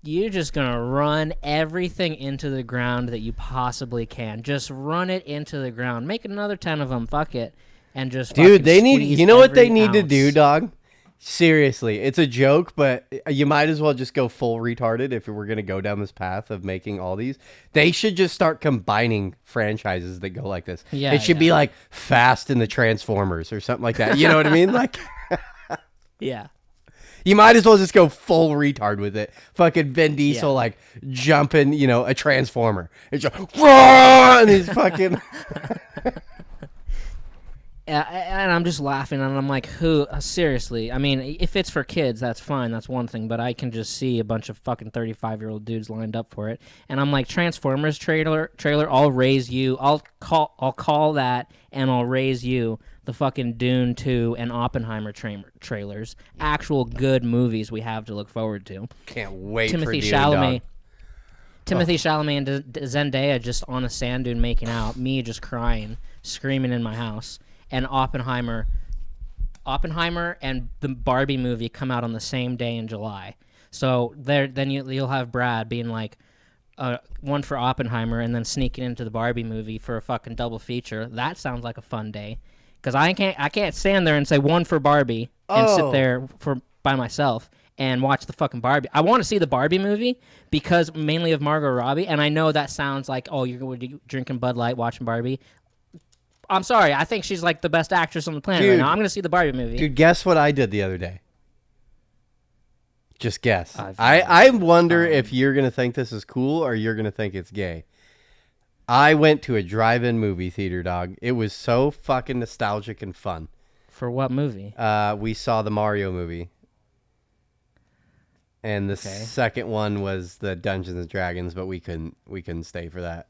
you're just going to run everything into the ground that you possibly can. Just run it into the ground. Make another 10 of them. Fuck it. And just Dude, you know what they need to do, dog? Seriously. It's a joke, but you might as well just go full retarded if we're going to go down this path of making all these. They should just start combining franchises that go like this. Yeah, it should be like Fast and the Transformers or something like that. You know what I mean? Like, yeah. You might as well just go full retard with it. Fucking Vin Diesel, like, jumping, a Transformer. It's just, and he's fucking... And I'm just laughing, and I'm like, seriously? I mean, if it's for kids, that's fine. That's one thing. But I can just see a bunch of fucking 35-year-old dudes lined up for it. And I'm like, Transformers trailer, I'll raise you. I'll call that, and I'll raise you the fucking Dune 2 and Oppenheimer trailers. Actual good movies we have to look forward to. Can't wait Timothy for Chalamet. Timothy Chalamet and Zendaya just on a sand dune making out. Me just crying, screaming in my house. and Oppenheimer and the Barbie movie come out on the same day in July. So then you'll have Brad being like, one for Oppenheimer and then sneaking into the Barbie movie for a fucking double feature. That sounds like a fun day. Because I can't stand there and say one for Barbie and sit there by myself and watch the fucking Barbie. I want to see the Barbie movie because mainly of Margot Robbie, and I know that sounds like, oh, you're going to be drinking Bud Light watching Barbie. I'm sorry, I think she's like the best actress on the planet right now. I'm going to see the Barbie movie. Dude, guess what I did the other day? Just guess. I wonder if you're going to think this is cool or you're going to think it's gay. I went to a drive-in movie theater, dog. It was so fucking nostalgic and fun. For what movie? We saw the Mario movie. And the second one was the Dungeons and Dragons, but we couldn't stay for that.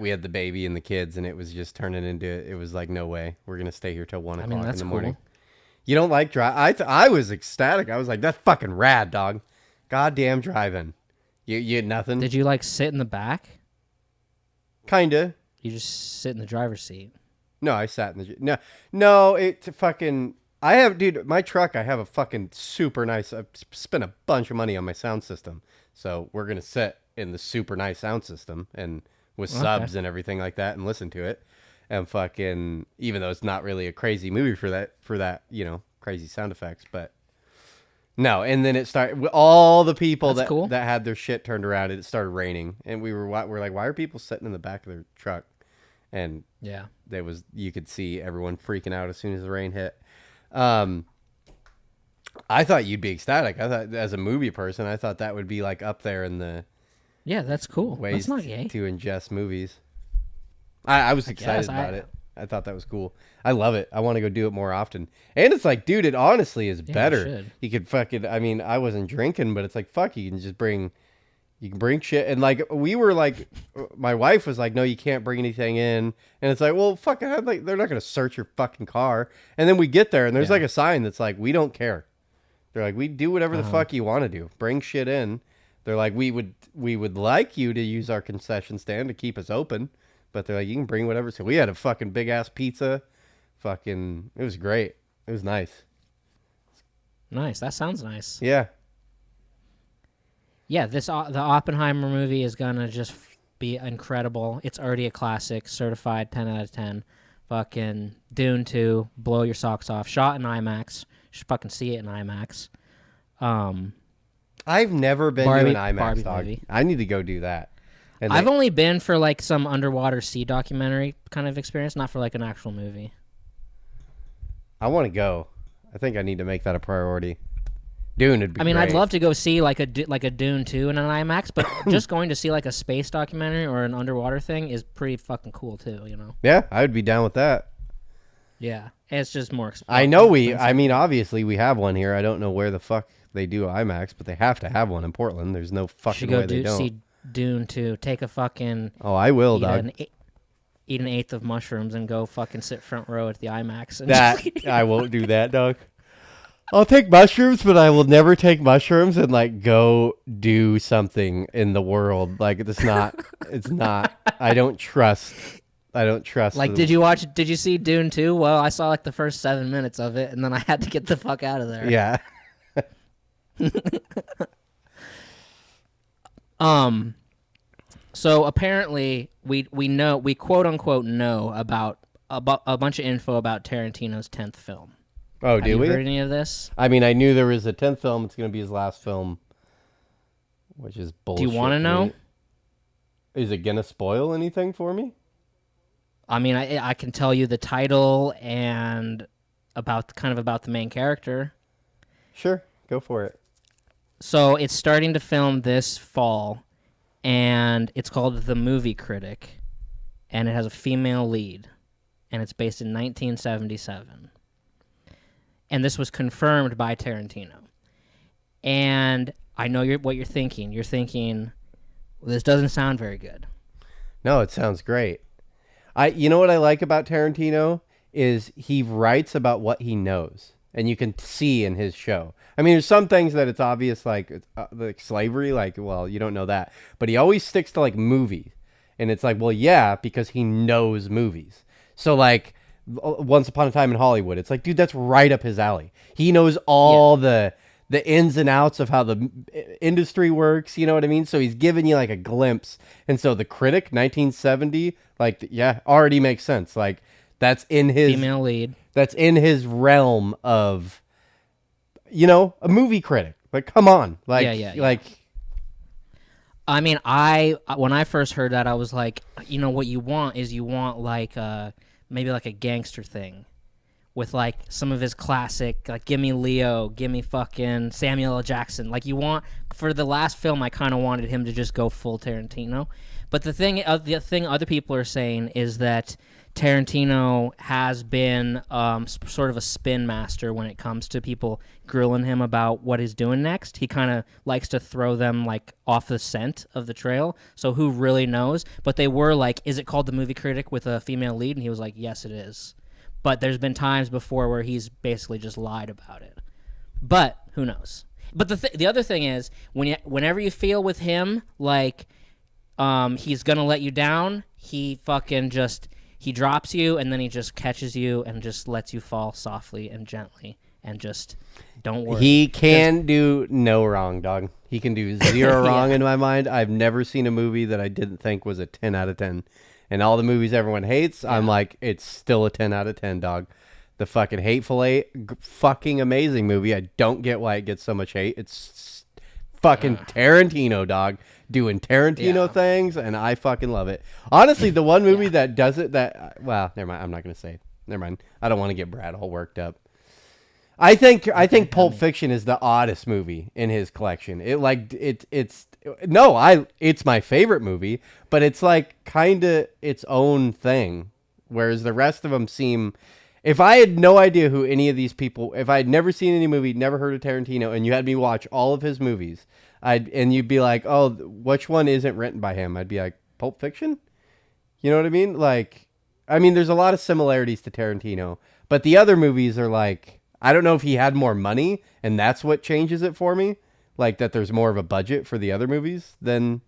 We had the baby and the kids, and it was just turning into, it was like, no way. We're going to stay here till 1 o'clock in the morning. Cool. You don't like drive? I was ecstatic. I was like, that's fucking rad, dog. Goddamn driving. You had nothing? Did you like sit in the back? Kinda. You just sit in the driver's seat. No, I sat in the... No, it's fucking... I have, dude, my truck, I have a fucking super nice... I've spent a bunch of money on my sound system. So we're going to sit in the super nice sound system and with subs and everything like that and listen to it. And fucking... Even though it's not really a crazy movie for that, you know, crazy sound effects, but... No, and then it started... All the people that had their shit turned around, it started raining. And we're like, why are people sitting in the back of their truck? And yeah, you could see everyone freaking out as soon as the rain hit. I thought you'd be ecstatic. I thought, as a movie person, I thought that would be like up there in the... Yeah, that's cool. Ways that's not gay. To ingest movies. I was excited about it. I thought that was cool. I love it. I want to go do it more often. And it's like, dude, it honestly is better. You could fucking, I mean, I wasn't drinking, but it's like, fuck, you can just bring shit. And like, we were like, my wife was like, no, you can't bring anything in. And it's like, well, fuck, like, they're not going to search your fucking car. And then we get there and there's like a sign that's like, we don't care. They're like, we do whatever the fuck you want to do. Bring shit in. They're like, we would like you to use our concession stand to keep us open. But they're like, you can bring whatever. So we had a fucking big ass pizza. Fucking, it was great. It was nice. Nice. That sounds nice. Yeah. Yeah, the Oppenheimer movie is gonna just be incredible. It's already a classic, certified 10 out of 10. Fucking Dune 2, blow your socks off. Shot in IMAX. You should fucking see it in IMAX. I've never been to an IMAX, dog. Movie. I need to go do that. And I've only been for like some underwater sea documentary kind of experience, not for like an actual movie. I want to go. I think I need to make that a priority. Dune would be great. I'd love to go see like a Dune 2 in an IMAX, but just going to see like a space documentary or an underwater thing is pretty fucking cool too, you know? Yeah, I would be down with that. Yeah, it's just more expensive. I know obviously we have one here. I don't know where the fuck they do IMAX, but they have to have one in Portland. There's no fucking way they don't. See Dune 2. Take a fucking... Oh, I will, dog. Eat an eighth of mushrooms and go fucking sit front row at the IMAX. And I won't do that, dog. I'll take mushrooms, but I will never take mushrooms and like go do something in the world. Like it's not. I don't trust. Like, did you see Dune 2? Well, I saw like the first 7 minutes of it, and then I had to get the fuck out of there. Yeah. So apparently we quote unquote know about a bunch of info about Tarantino's 10th film. Oh, do we? Have you heard any of this? I mean, I knew there was a 10th film. It's going to be his last film, which is bullshit. Do you want to know? Is it going to spoil anything for me? I mean, I can tell you the title and about the main character. Sure, go for it. So it's starting to film this fall, and it's called The Movie Critic, and it has a female lead, and it's based in 1977. And this was confirmed by Tarantino. And I know what you're thinking. You're thinking, well, this doesn't sound very good. No, it sounds great. You know what I like about Tarantino is he writes about what he knows, and you can see in his show. I mean, there's some things that it's obvious, like slavery, like, well, you don't know that. But he always sticks to, like, movies. And it's like, well, yeah, because he knows movies. So, like, Once Upon a Time in Hollywood. It's like, dude, that's right up his alley. He knows all the ins and outs of how the industry works. You know what I mean? So he's giving you like a glimpse. And so The Critic, 1970, like, yeah, already makes sense. Like, that's in his female lead. That's in his realm of, you know, a movie critic. Like, come on. Like, like. I mean, when I first heard that, I was like, you know, what you want is like maybe like a gangster thing with like some of his classic, like give me Leo, give me fucking Samuel L. Jackson. Like you want, for the last film, I kind of wanted him to just go full Tarantino. But the thing other people are saying is that Tarantino has been sort of a spin master when it comes to people grilling him about what he's doing next. He kind of likes to throw them like off the scent of the trail. So who really knows? But they were like, is it called The Movie Critic with a female lead? And he was like, yes, it is. But there's been times before where he's basically just lied about it. But who knows? But the other thing is, whenever you feel with him like he's going to let you down, he fucking just... He drops you, and then he just catches you and just lets you fall softly and gently, and just don't worry. He can do no wrong, dog. He can do zero wrong in my mind. I've never seen a movie that I didn't think was a 10 out of 10. And all the movies everyone hates, I'm like, it's still a 10 out of 10, dog. The fucking Hateful Eight, fucking amazing movie. I don't get why it gets so much hate. It's fucking Tarantino, dog. Doing Tarantino things, and I fucking love it. Honestly, the one movie that does it, well, never mind. I'm not gonna say. Never mind. I don't want to get Brad all worked up. I think Pulp Fiction is the oddest movie in his collection. It's my favorite movie, but it's like kind of its own thing. Whereas the rest of them seem. If I had no idea who any of these people, if I had never seen any movie, never heard of Tarantino, and you had me watch all of his movies. And you'd be like, oh, which one isn't written by him? I'd be like, Pulp Fiction? You know what I mean? Like, I mean, there's a lot of similarities to Tarantino, but the other movies are like, I don't know if he had more money and that's what changes it for me. Like that there's more of a budget for the other movies than,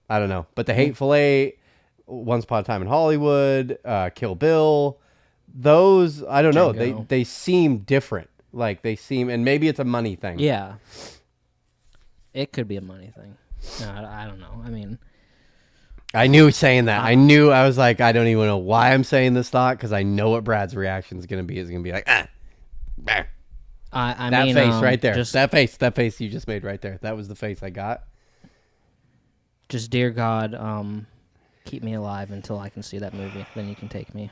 I don't know. But The Hateful Eight, Once Upon a Time in Hollywood, Kill Bill, those, I don't know. They seem different. Like they seem, and maybe it's a money thing. Yeah. It could be a money thing. No, I don't know. I mean, I knew saying that. I was like, I don't even know why I'm saying this thought because I know what Brad's reaction is going to be. It's going to be like, bah. That mean, face right there. That face you just made right there. That was the face I got. Just, dear God, keep me alive until I can see that movie. Then you can take me.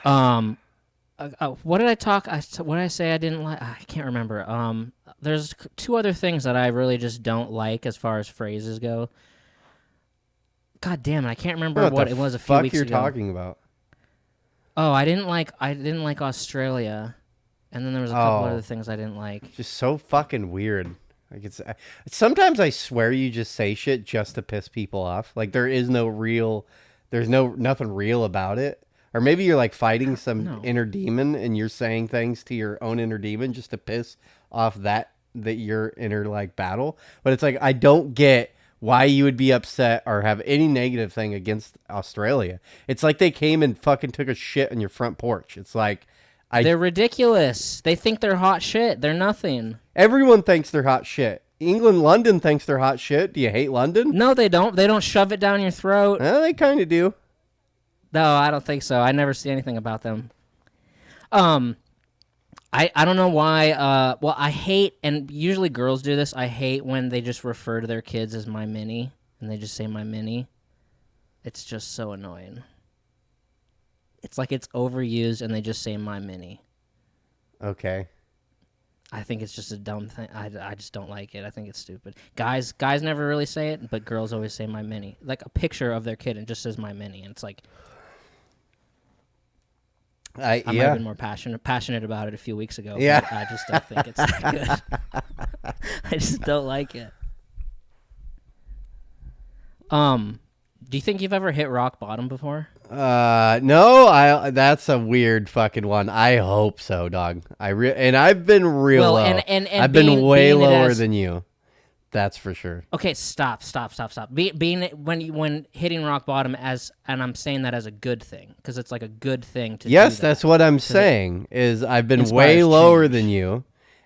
What did I talk? What did I say I didn't like? I can't remember. There's two other things that I really just don't like as far as phrases go. God damn it, I can't remember what it was a few weeks ago. What the fuck you're talking about? Oh, I didn't like Australia, and then there was a couple other things I didn't like. Just so fucking weird. Like sometimes I swear you just say shit just to piss people off. Like there's nothing real about it. Or maybe you're like fighting some inner demon and you're saying things to your own inner demon just to piss off that your inner like battle. But it's like, I don't get why you would be upset or have any negative thing against Australia. It's like they came and fucking took a shit on your front porch. It's like, they're ridiculous. They think they're hot shit. They're nothing. Everyone thinks they're hot shit. London thinks they're hot shit. Do you hate London? No, they don't. They don't shove it down your throat. They kind of do. No, I don't think so. I never see anything about them. I don't know why. Well, I hate, and usually girls do this, I hate when they just refer to their kids as my mini, and they just say my mini. It's just so annoying. It's like it's overused, and they just say my mini. Okay. I think it's just a dumb thing. I just don't like it. I think it's stupid. Guys never really say it, but girls always say my mini. Like a picture of their kid, and just says my mini, and it's like... I might have been more passionate about it a few weeks ago. Yeah. But I just don't think it's that good. I just don't like it. Do you think you've ever hit rock bottom before? No. That's a weird fucking one. I hope so, dog. And I've been real low. And I've been way lower than you. That's for sure. Okay, stop. Being when hitting rock bottom and I'm saying that as a good thing because it's like a good thing to. Yes, do that, that's what I'm saying. Is I've been way inspires lower change. than you,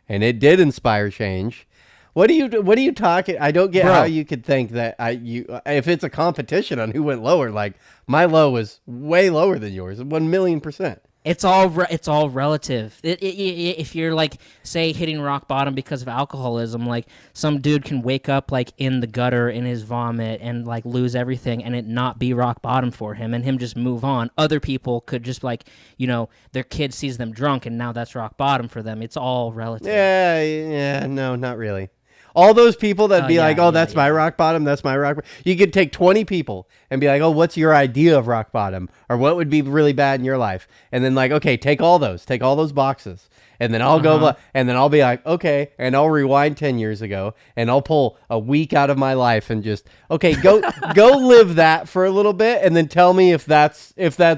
and it did inspire change. What are you talking? I don't get Bro. how you could think that if it's a competition on who went lower. Like my low was way lower than yours, 1,000,000%. It's all relative. If you're like, say, hitting rock bottom because of alcoholism, like some dude can wake up like in the gutter in his vomit and like lose everything, and it not be rock bottom for him, and him just move on. Other people could just like, their kid sees them drunk, and now that's rock bottom for them. It's all relative. Yeah, no, not really. All those people that be like, that's my rock bottom, that's my rock bottom. You could take 20 people and be like, oh, what's your idea of rock bottom? Or what would be really bad in your life? And then like, okay, take all those boxes. And then I'll go, and then I'll be like, okay, and I'll rewind 10 years ago, and I'll pull a week out of my life and just, okay, go live that for a little bit, and then tell me if that's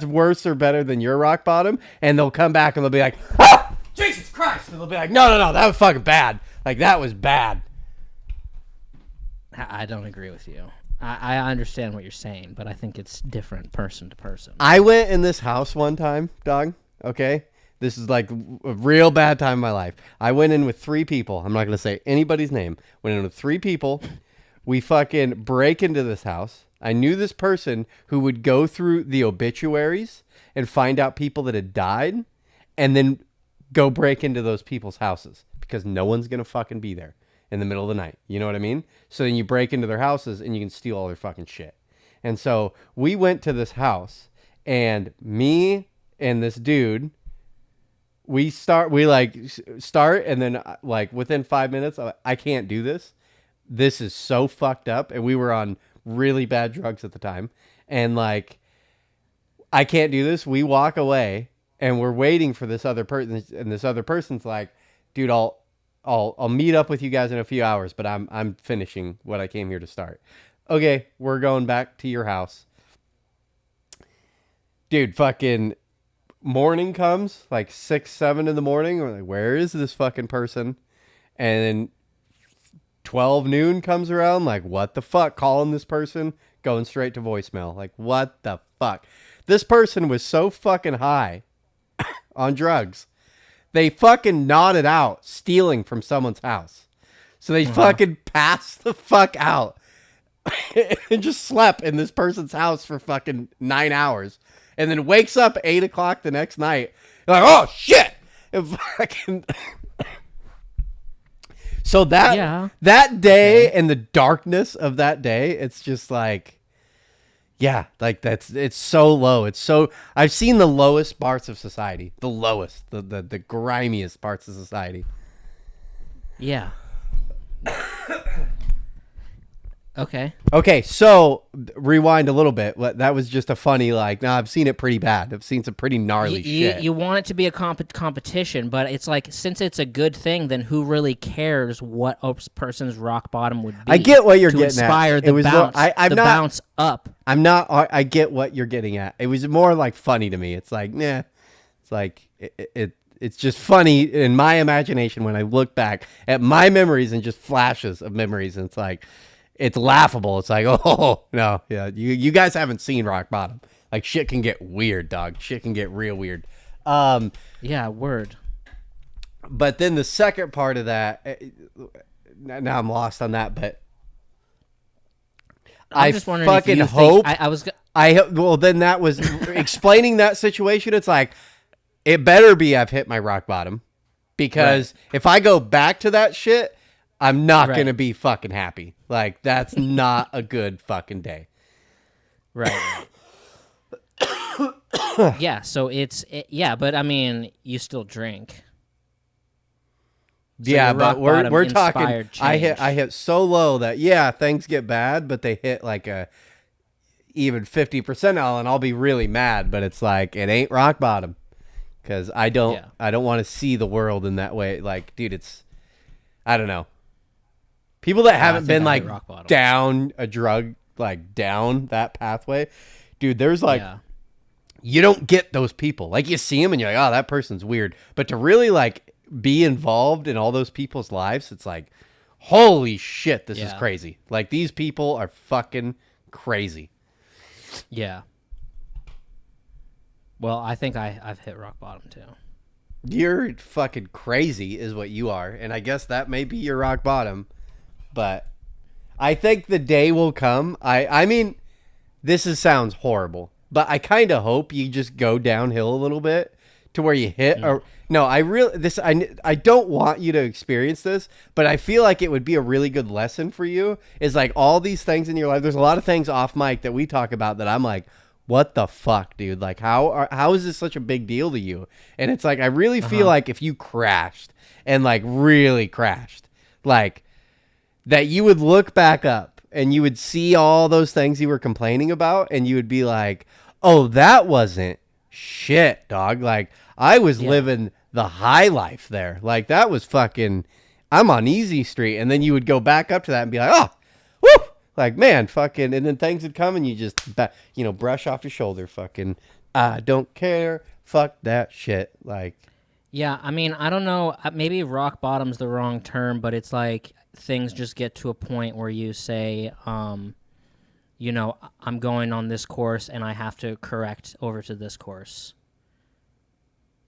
worse or better than your rock bottom. And they'll come back and they'll be like, ah, Jesus Christ. And they'll be like, no, that was fucking bad. Like, that was bad. I don't agree with you. I understand what you're saying, but I think it's different person to person. I went in this house one time, dog. Okay? This is like a real bad time in my life. I went in with 3 people. I'm not going to say anybody's name. Went in with 3 people. We fucking break into this house. I knew this person who would go through the obituaries and find out people that had died and then go break into those people's houses because no one's going to fucking be there in the middle of the night. You know what I mean? So then you break into their houses and you can steal all their fucking shit. And so we went to this house, and me and this dude, we start, and then like within 5 minutes, I can't do this. This is so fucked up. And we were on really bad drugs at the time. And like, I can't do this. We walk away and we're waiting for this other person. And this other person's like, dude, I'll meet up with you guys in a few hours, but I'm finishing what I came here to start. Okay, we're going back to your house. Dude, fucking morning comes, like 6, 7 in the morning. We're like, where is this fucking person? And then 12 noon comes around, like, what the fuck? Calling this person, going straight to voicemail. Like, what the fuck? This person was so fucking high on drugs. They fucking nodded out stealing from someone's house. So they fucking passed the fuck out and just slept in this person's house for fucking 9 hours. And then wakes up 8 o'clock the next night. Like, oh shit. And fucking so that day and the darkness of that day, it's just like, yeah, like it's so low. It's so, I've seen the lowest parts of society, the lowest, the grimiest parts of society. Yeah. Okay, so rewind a little bit. That was just a funny, like, I've seen it pretty bad. I've seen some pretty gnarly shit. You want it to be a competition, but it's like, since it's a good thing, then who really cares what a person's rock bottom would be? I get what you're getting inspire at. The bounce, bounce up. I'm not. I get what you're getting at. It was more like funny to me. It's like, nah. It's like it's just funny in my imagination when I look back at my memories and just flashes of memories, and it's like, it's laughable. It's like, oh no, yeah, you guys haven't seen rock bottom. Like, shit can get weird, dog. Shit can get real weird. Yeah, word. But then the second part of that, now I'm lost on that. But I'm just wondering fucking if you hope. think Then that was explaining that situation. It's like, it better be I've hit my rock bottom, because if I go back to that shit, I'm not going to be fucking happy. Like, that's not a good fucking day. Right. Yeah, so but I mean, you still drink. So yeah, but we're talking, I change. hit so low that, things get bad, but they hit like a even 50% now, and I'll be really mad, but it's like, it ain't rock bottom, because I don't want to see the world in that way. Like, dude, I don't know. People that haven't been like down a drug, like down that pathway, dude, there's like, you don't get those people. Like, you see them and you're like, oh, that person's weird. But to really like be involved in all those people's lives, it's like, holy shit, this is Yeah. crazy. Like, these people are fucking crazy. Yeah. Well, I think I've hit rock bottom too. You're fucking crazy is what you are. And I guess that may be your rock bottom. But I think the day will come. I mean, sounds horrible. But I kind of hope you just go downhill a little bit to where you hit. Or, no, I don't want you to experience this. But I feel like it would be a really good lesson for you. Is like all these things in your life. There's a lot of things off mic that we talk about that I'm like, what the fuck, dude? Like, how is this such a big deal to you? And it's like, I really feel like if you crashed and like really crashed, like that you would look back up and you would see all those things you were complaining about and you would be like, oh, that wasn't shit, dog. Like, I was living the high life there. Like, that was fucking, I'm on easy street. And then you would go back up to that and be like, oh, woo! Like, man, fucking, and then things would come and you just, brush off your shoulder, fucking, I don't care, fuck that shit. Like, Yeah, I mean, I don't know. Maybe rock bottom's the wrong term, but it's like things just get to a point where you say, I'm going on this course and I have to correct over to this course.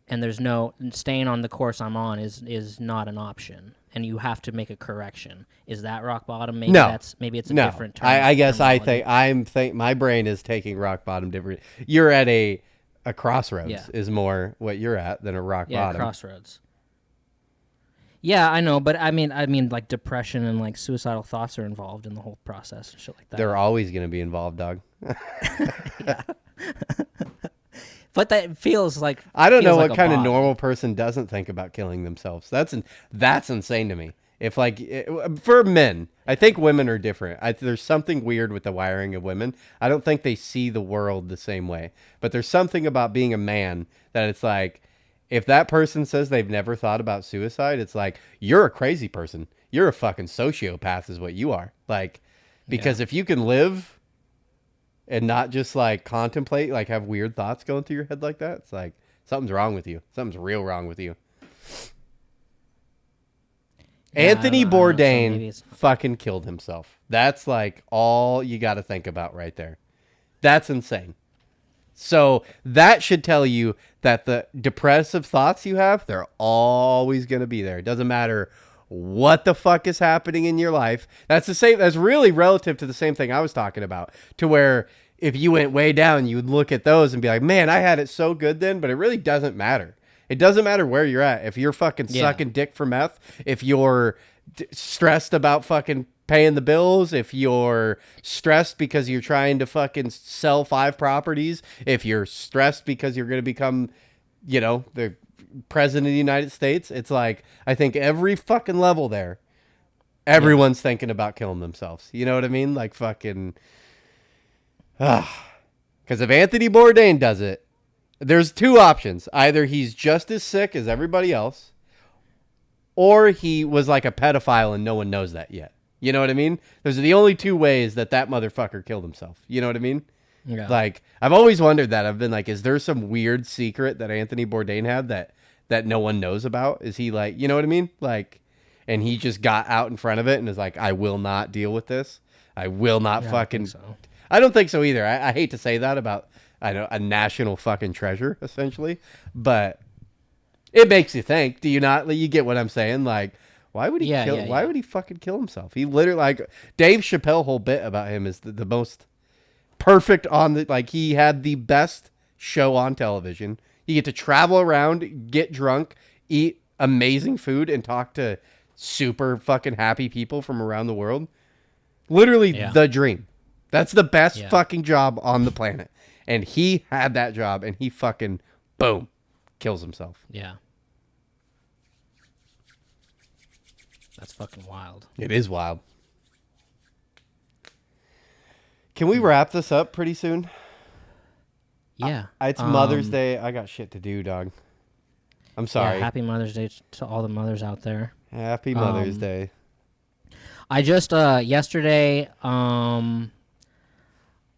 And there's no, staying on the course I'm on is not an option. And you have to make a correction. Is that rock bottom? Maybe maybe it's a different term. I guess I think my brain is taking rock bottom different. You're at a crossroads is more what you're at than a rock bottom. Yeah, crossroads. Yeah, I know, but I mean, like depression and like suicidal thoughts are involved in the whole process and shit like that. They're always going to be involved, dog. Yeah. But that feels like I don't know like what kind of normal person doesn't think about killing themselves. That's insane to me. If for men, I think women are different. There's something weird with the wiring of women. I don't think they see the world the same way. But there's something about being a man that it's like, if that person says they've never thought about suicide, it's like, you're a crazy person. You're a fucking sociopath is what you are. Like, because if you can live and not just like contemplate, like have weird thoughts going through your head like that, it's like something's wrong with you. Something's real wrong with you. Yeah, Anthony Bourdain fucking killed himself. That's like all you got to think about right there. That's insane. So that should tell you that the depressive thoughts you have, they're always going to be there. It doesn't matter what the fuck is happening in your life. That's the same. That's really relative to the same thing I was talking about, to where if you went way down, you would look at those and be like, man, I had it so good then, but it really doesn't matter. It doesn't matter where you're at. If you're fucking sucking dick for meth, if you're stressed about fucking paying the bills, if you're stressed because you're trying to fucking sell 5 properties, if you're stressed because you're going to become, the president of the United States, it's like, I think every fucking level there, everyone's thinking about killing themselves. You know what I mean? Like fucking, because if Anthony Bourdain does it, there's 2 options. Either he's just as sick as everybody else, or he was like a pedophile and no one knows that yet. You know what I mean? Those are the only 2 ways that motherfucker killed himself. You know what I mean? Yeah. Like, I've always wondered that. I've been like, is there some weird secret that Anthony Bourdain had that no one knows about? Is he like, you know what I mean? Like, and he just got out in front of it and is like, I will not deal with this. I will not fucking. I don't think so either. I hate to say that about a national fucking treasure, essentially, but it makes you think. Do you not? You get what I'm saying? Like, why would he kill? Why would he fucking kill himself? He literally, like, Dave Chappelle whole bit about him is the most perfect on the, like, he had the best show on television. You get to travel around, get drunk, eat amazing food, and talk to super fucking happy people from around the world. Literally the dream. That's the best fucking job on the planet. And he had that job, and he fucking, boom, kills himself. Yeah. That's fucking wild. It is wild. Can we wrap this up pretty soon? Yeah. It's Mother's Day. I got shit to do, dog. I'm sorry. Yeah, happy Mother's Day to all the mothers out there. Happy Mother's Day. I just, yesterday,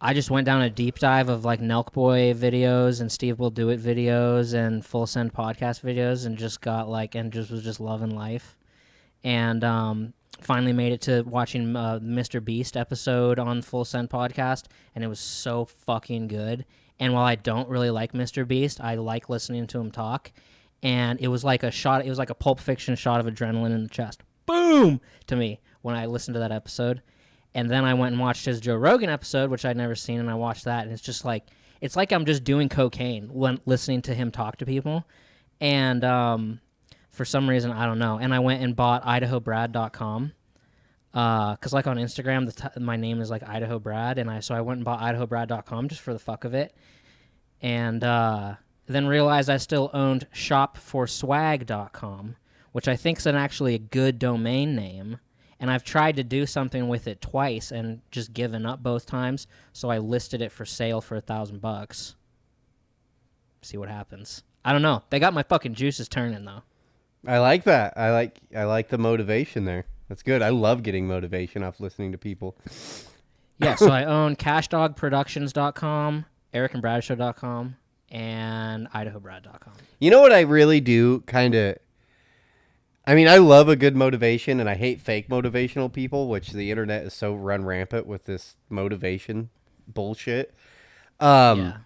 I just went down a deep dive of like Nelk Boy videos and Steve Will Do It videos and Full Send podcast videos and just got like, and just was just loving life. And finally made it to watching Mr. Beast episode on Full Send podcast, and it was so fucking good. And while I don't really like Mr. Beast, I like listening to him talk. And it was like a shot. It was like a Pulp Fiction shot of adrenaline in the chest. Boom! To me when I listened to that episode. And then I went and watched his Joe Rogan episode, which I'd never seen, and I watched that, and it's just like it's like I'm just doing cocaine when listening to him talk to people. And for some reason, I don't know. And I went and bought IdahoBrad.com. Because like on Instagram, my name is like Idaho Brad, and so I went and bought IdahoBrad.com just for the fuck of it. And then realized I still owned ShopForSwag.com, which I think is actually a good domain name. And I've tried to do something with it twice and just given up both times. So I listed it for sale for $1,000. See what happens. I don't know. They got my fucking juices turning though. I like that. I like the motivation there. That's good. I love getting motivation off listening to people. Yeah, so I own CashDogProductions.com, ErickandBradshow.com, and IdahoBrad.com. You know what I really do kind of... I mean, I love a good motivation, and I hate fake motivational people, which the internet is so run rampant with this motivation bullshit. Yeah.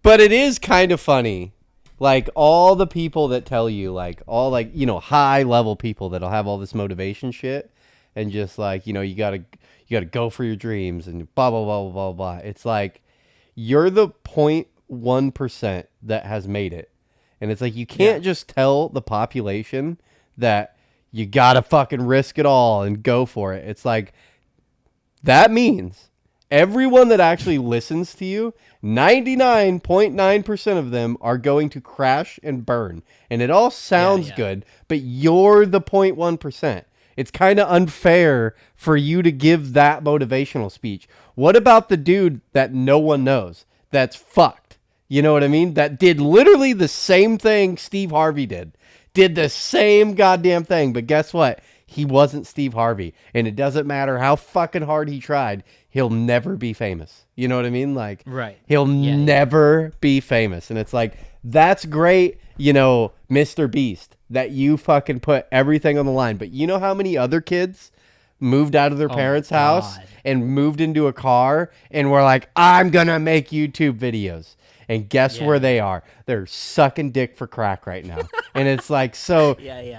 But it is kind of funny. Like, all the people that tell you, like, all, like, you know, high-level people that'll have all this motivation shit, and just, like, you know, you gotta go for your dreams, and blah, blah, blah, blah, blah. It's like, you're the 0.1% that has made it. And it's like, you can't just tell the population that you gotta fucking risk it all and go for it. It's like, that means everyone that actually listens to you, 99.9% of them are going to crash and burn. And it all sounds good, but you're the 0.1%. It's kind of unfair for you to give that motivational speech. What about the dude that no one knows that's fucked? You know what I mean? That did literally the same thing Steve Harvey did. Did the same goddamn thing. But guess what? He wasn't Steve Harvey. And it doesn't matter how fucking hard he tried. He'll never be famous. You know what I mean? Like, right. He'll never be famous. And it's like, that's great, you know, Mr. Beast, that you fucking put everything on the line. But you know how many other kids moved out of their parents' house and moved into a car and were like, I'm going to make YouTube videos. And guess where they are? They're sucking dick for crack right now. And it's like, so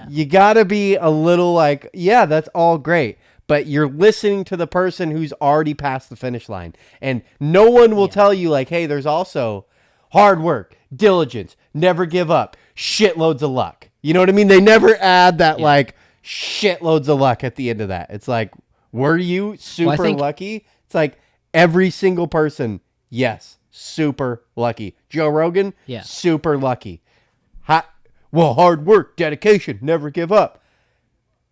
you got to be a little like, yeah, that's all great. But you're listening to the person who's already past the finish line. And no one will tell you like, hey, there's also hard work, diligence, never give up, shitloads of luck. You know what I mean? They never add that like shitloads of luck at the end of that. It's like, were you super lucky? It's like every single person, yes. Super lucky. Joe Rogan, super lucky. Hard work, dedication, never give up.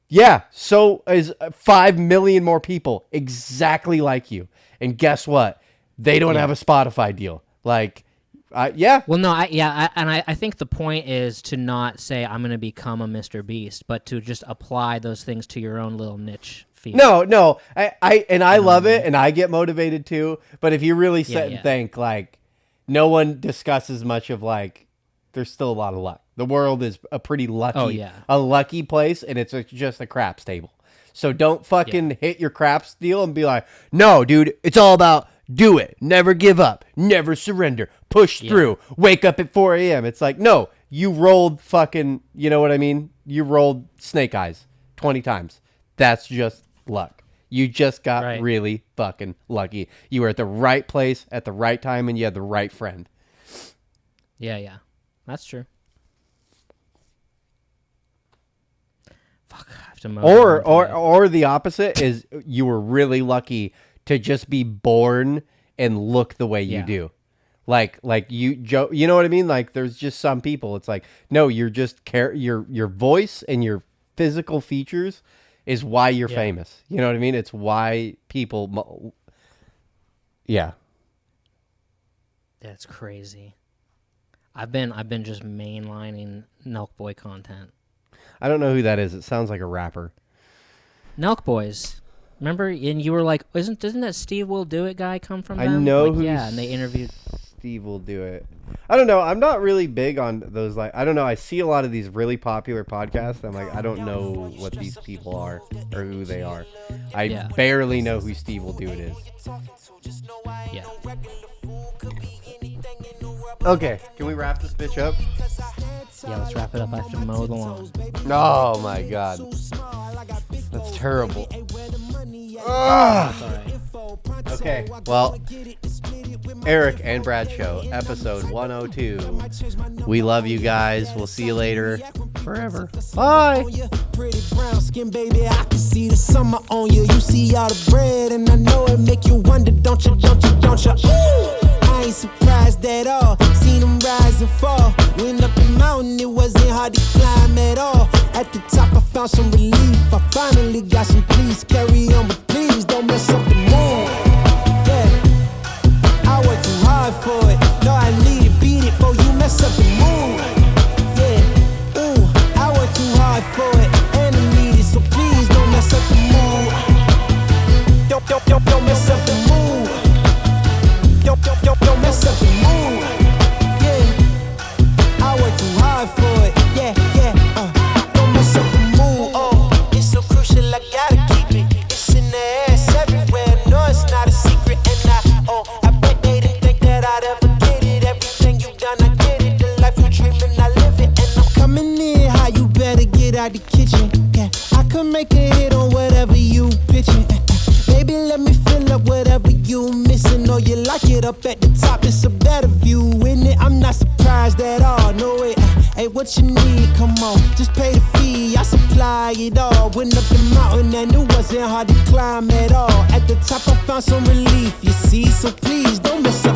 Yeah, so is 5 million more people exactly like you. And guess what? They don't have a Spotify deal. Like, Well, no, I think the point is to not say I'm going to become a Mr. Beast, but to just apply those things to your own little niche. No, I love it, and I get motivated too. But if you really sit and think, like, no one discusses much of like, there's still a lot of luck. The world is a pretty lucky, a lucky place, and it's just a craps table. So don't fucking hit your craps deal and be like, no, dude, it's all about do it, never give up, never surrender, push through, wake up at 4 a.m. It's like, no, you rolled fucking, you know what I mean? You rolled snake eyes 20 times. That's just luck. You just got really fucking lucky. You were at the right place at the right time, and you had the right friend. Yeah. That's true. Fuck, I have to or the opposite is you were really lucky to just be born and look the way you do. Like you, Joe, you know what I mean? Like there's just some people. It's like, no, you're just your voice and your physical features is why you're famous. You know what I mean? It's why people. Yeah. That's crazy. I've been just mainlining Nelk Boy content. I don't know who that is. It sounds like a rapper. Nelk Boys. Remember, and you were like, doesn't that Steve Will Do It guy come from them? I know like, and they interviewed Steve will do it. I don't know. I'm not really big on those. Like, I don't know. I see a lot of these really popular podcasts. I'm like, I don't know what these people are or who they are. I barely know who Steve will do it is. Yeah. Okay, can we wrap this bitch up? Yeah, let's wrap it up. I have to mow the lawn. Oh my god. That's terrible. That's alright. Okay, well, Eric and Brad Show, episode 102. We love you guys. We'll see you later. Forever. Bye. Pretty brown skin, baby, I can see the summer on you. You see all the bread, and I know it make you wonder, don't you? Ooh, I ain't surprised at all. Seen them rise and fall. Went up the mountain, it wasn't hard to climb at all. At the top, I found some relief. I finally got some peace. Carry on, but please don't mess up the mood. Yeah, I worked too hard for it. No, I need it, beat it, before you mess up the mood. Yeah, ooh, I worked too hard for it, and I need it, so please don't mess up the mood. Don't mess up the mood. Don't mess up the mood. Yeah, I worked too hard for it. Yeah. Don't mess up the mood. Oh, it's so crucial, I gotta keep it. It's in the ass everywhere. No, it's not a secret, and I bet they didn't think that I'd ever get it. Everything you've done, I get it. The life you're dreaming, I live it, and I'm coming in high. You better get out the kitchen. Yeah, I could make a hit on whatever you pitching. Baby, let me fill up whatever you missing. Or you like it up at the top, it's a better view, in it. I'm not surprised at all, no way. Hey, what you need, come on, just pay the fee, I supply it all. Went up the mountain and it wasn't hard to climb at all. At the top I found some relief, you see, so please don't miss up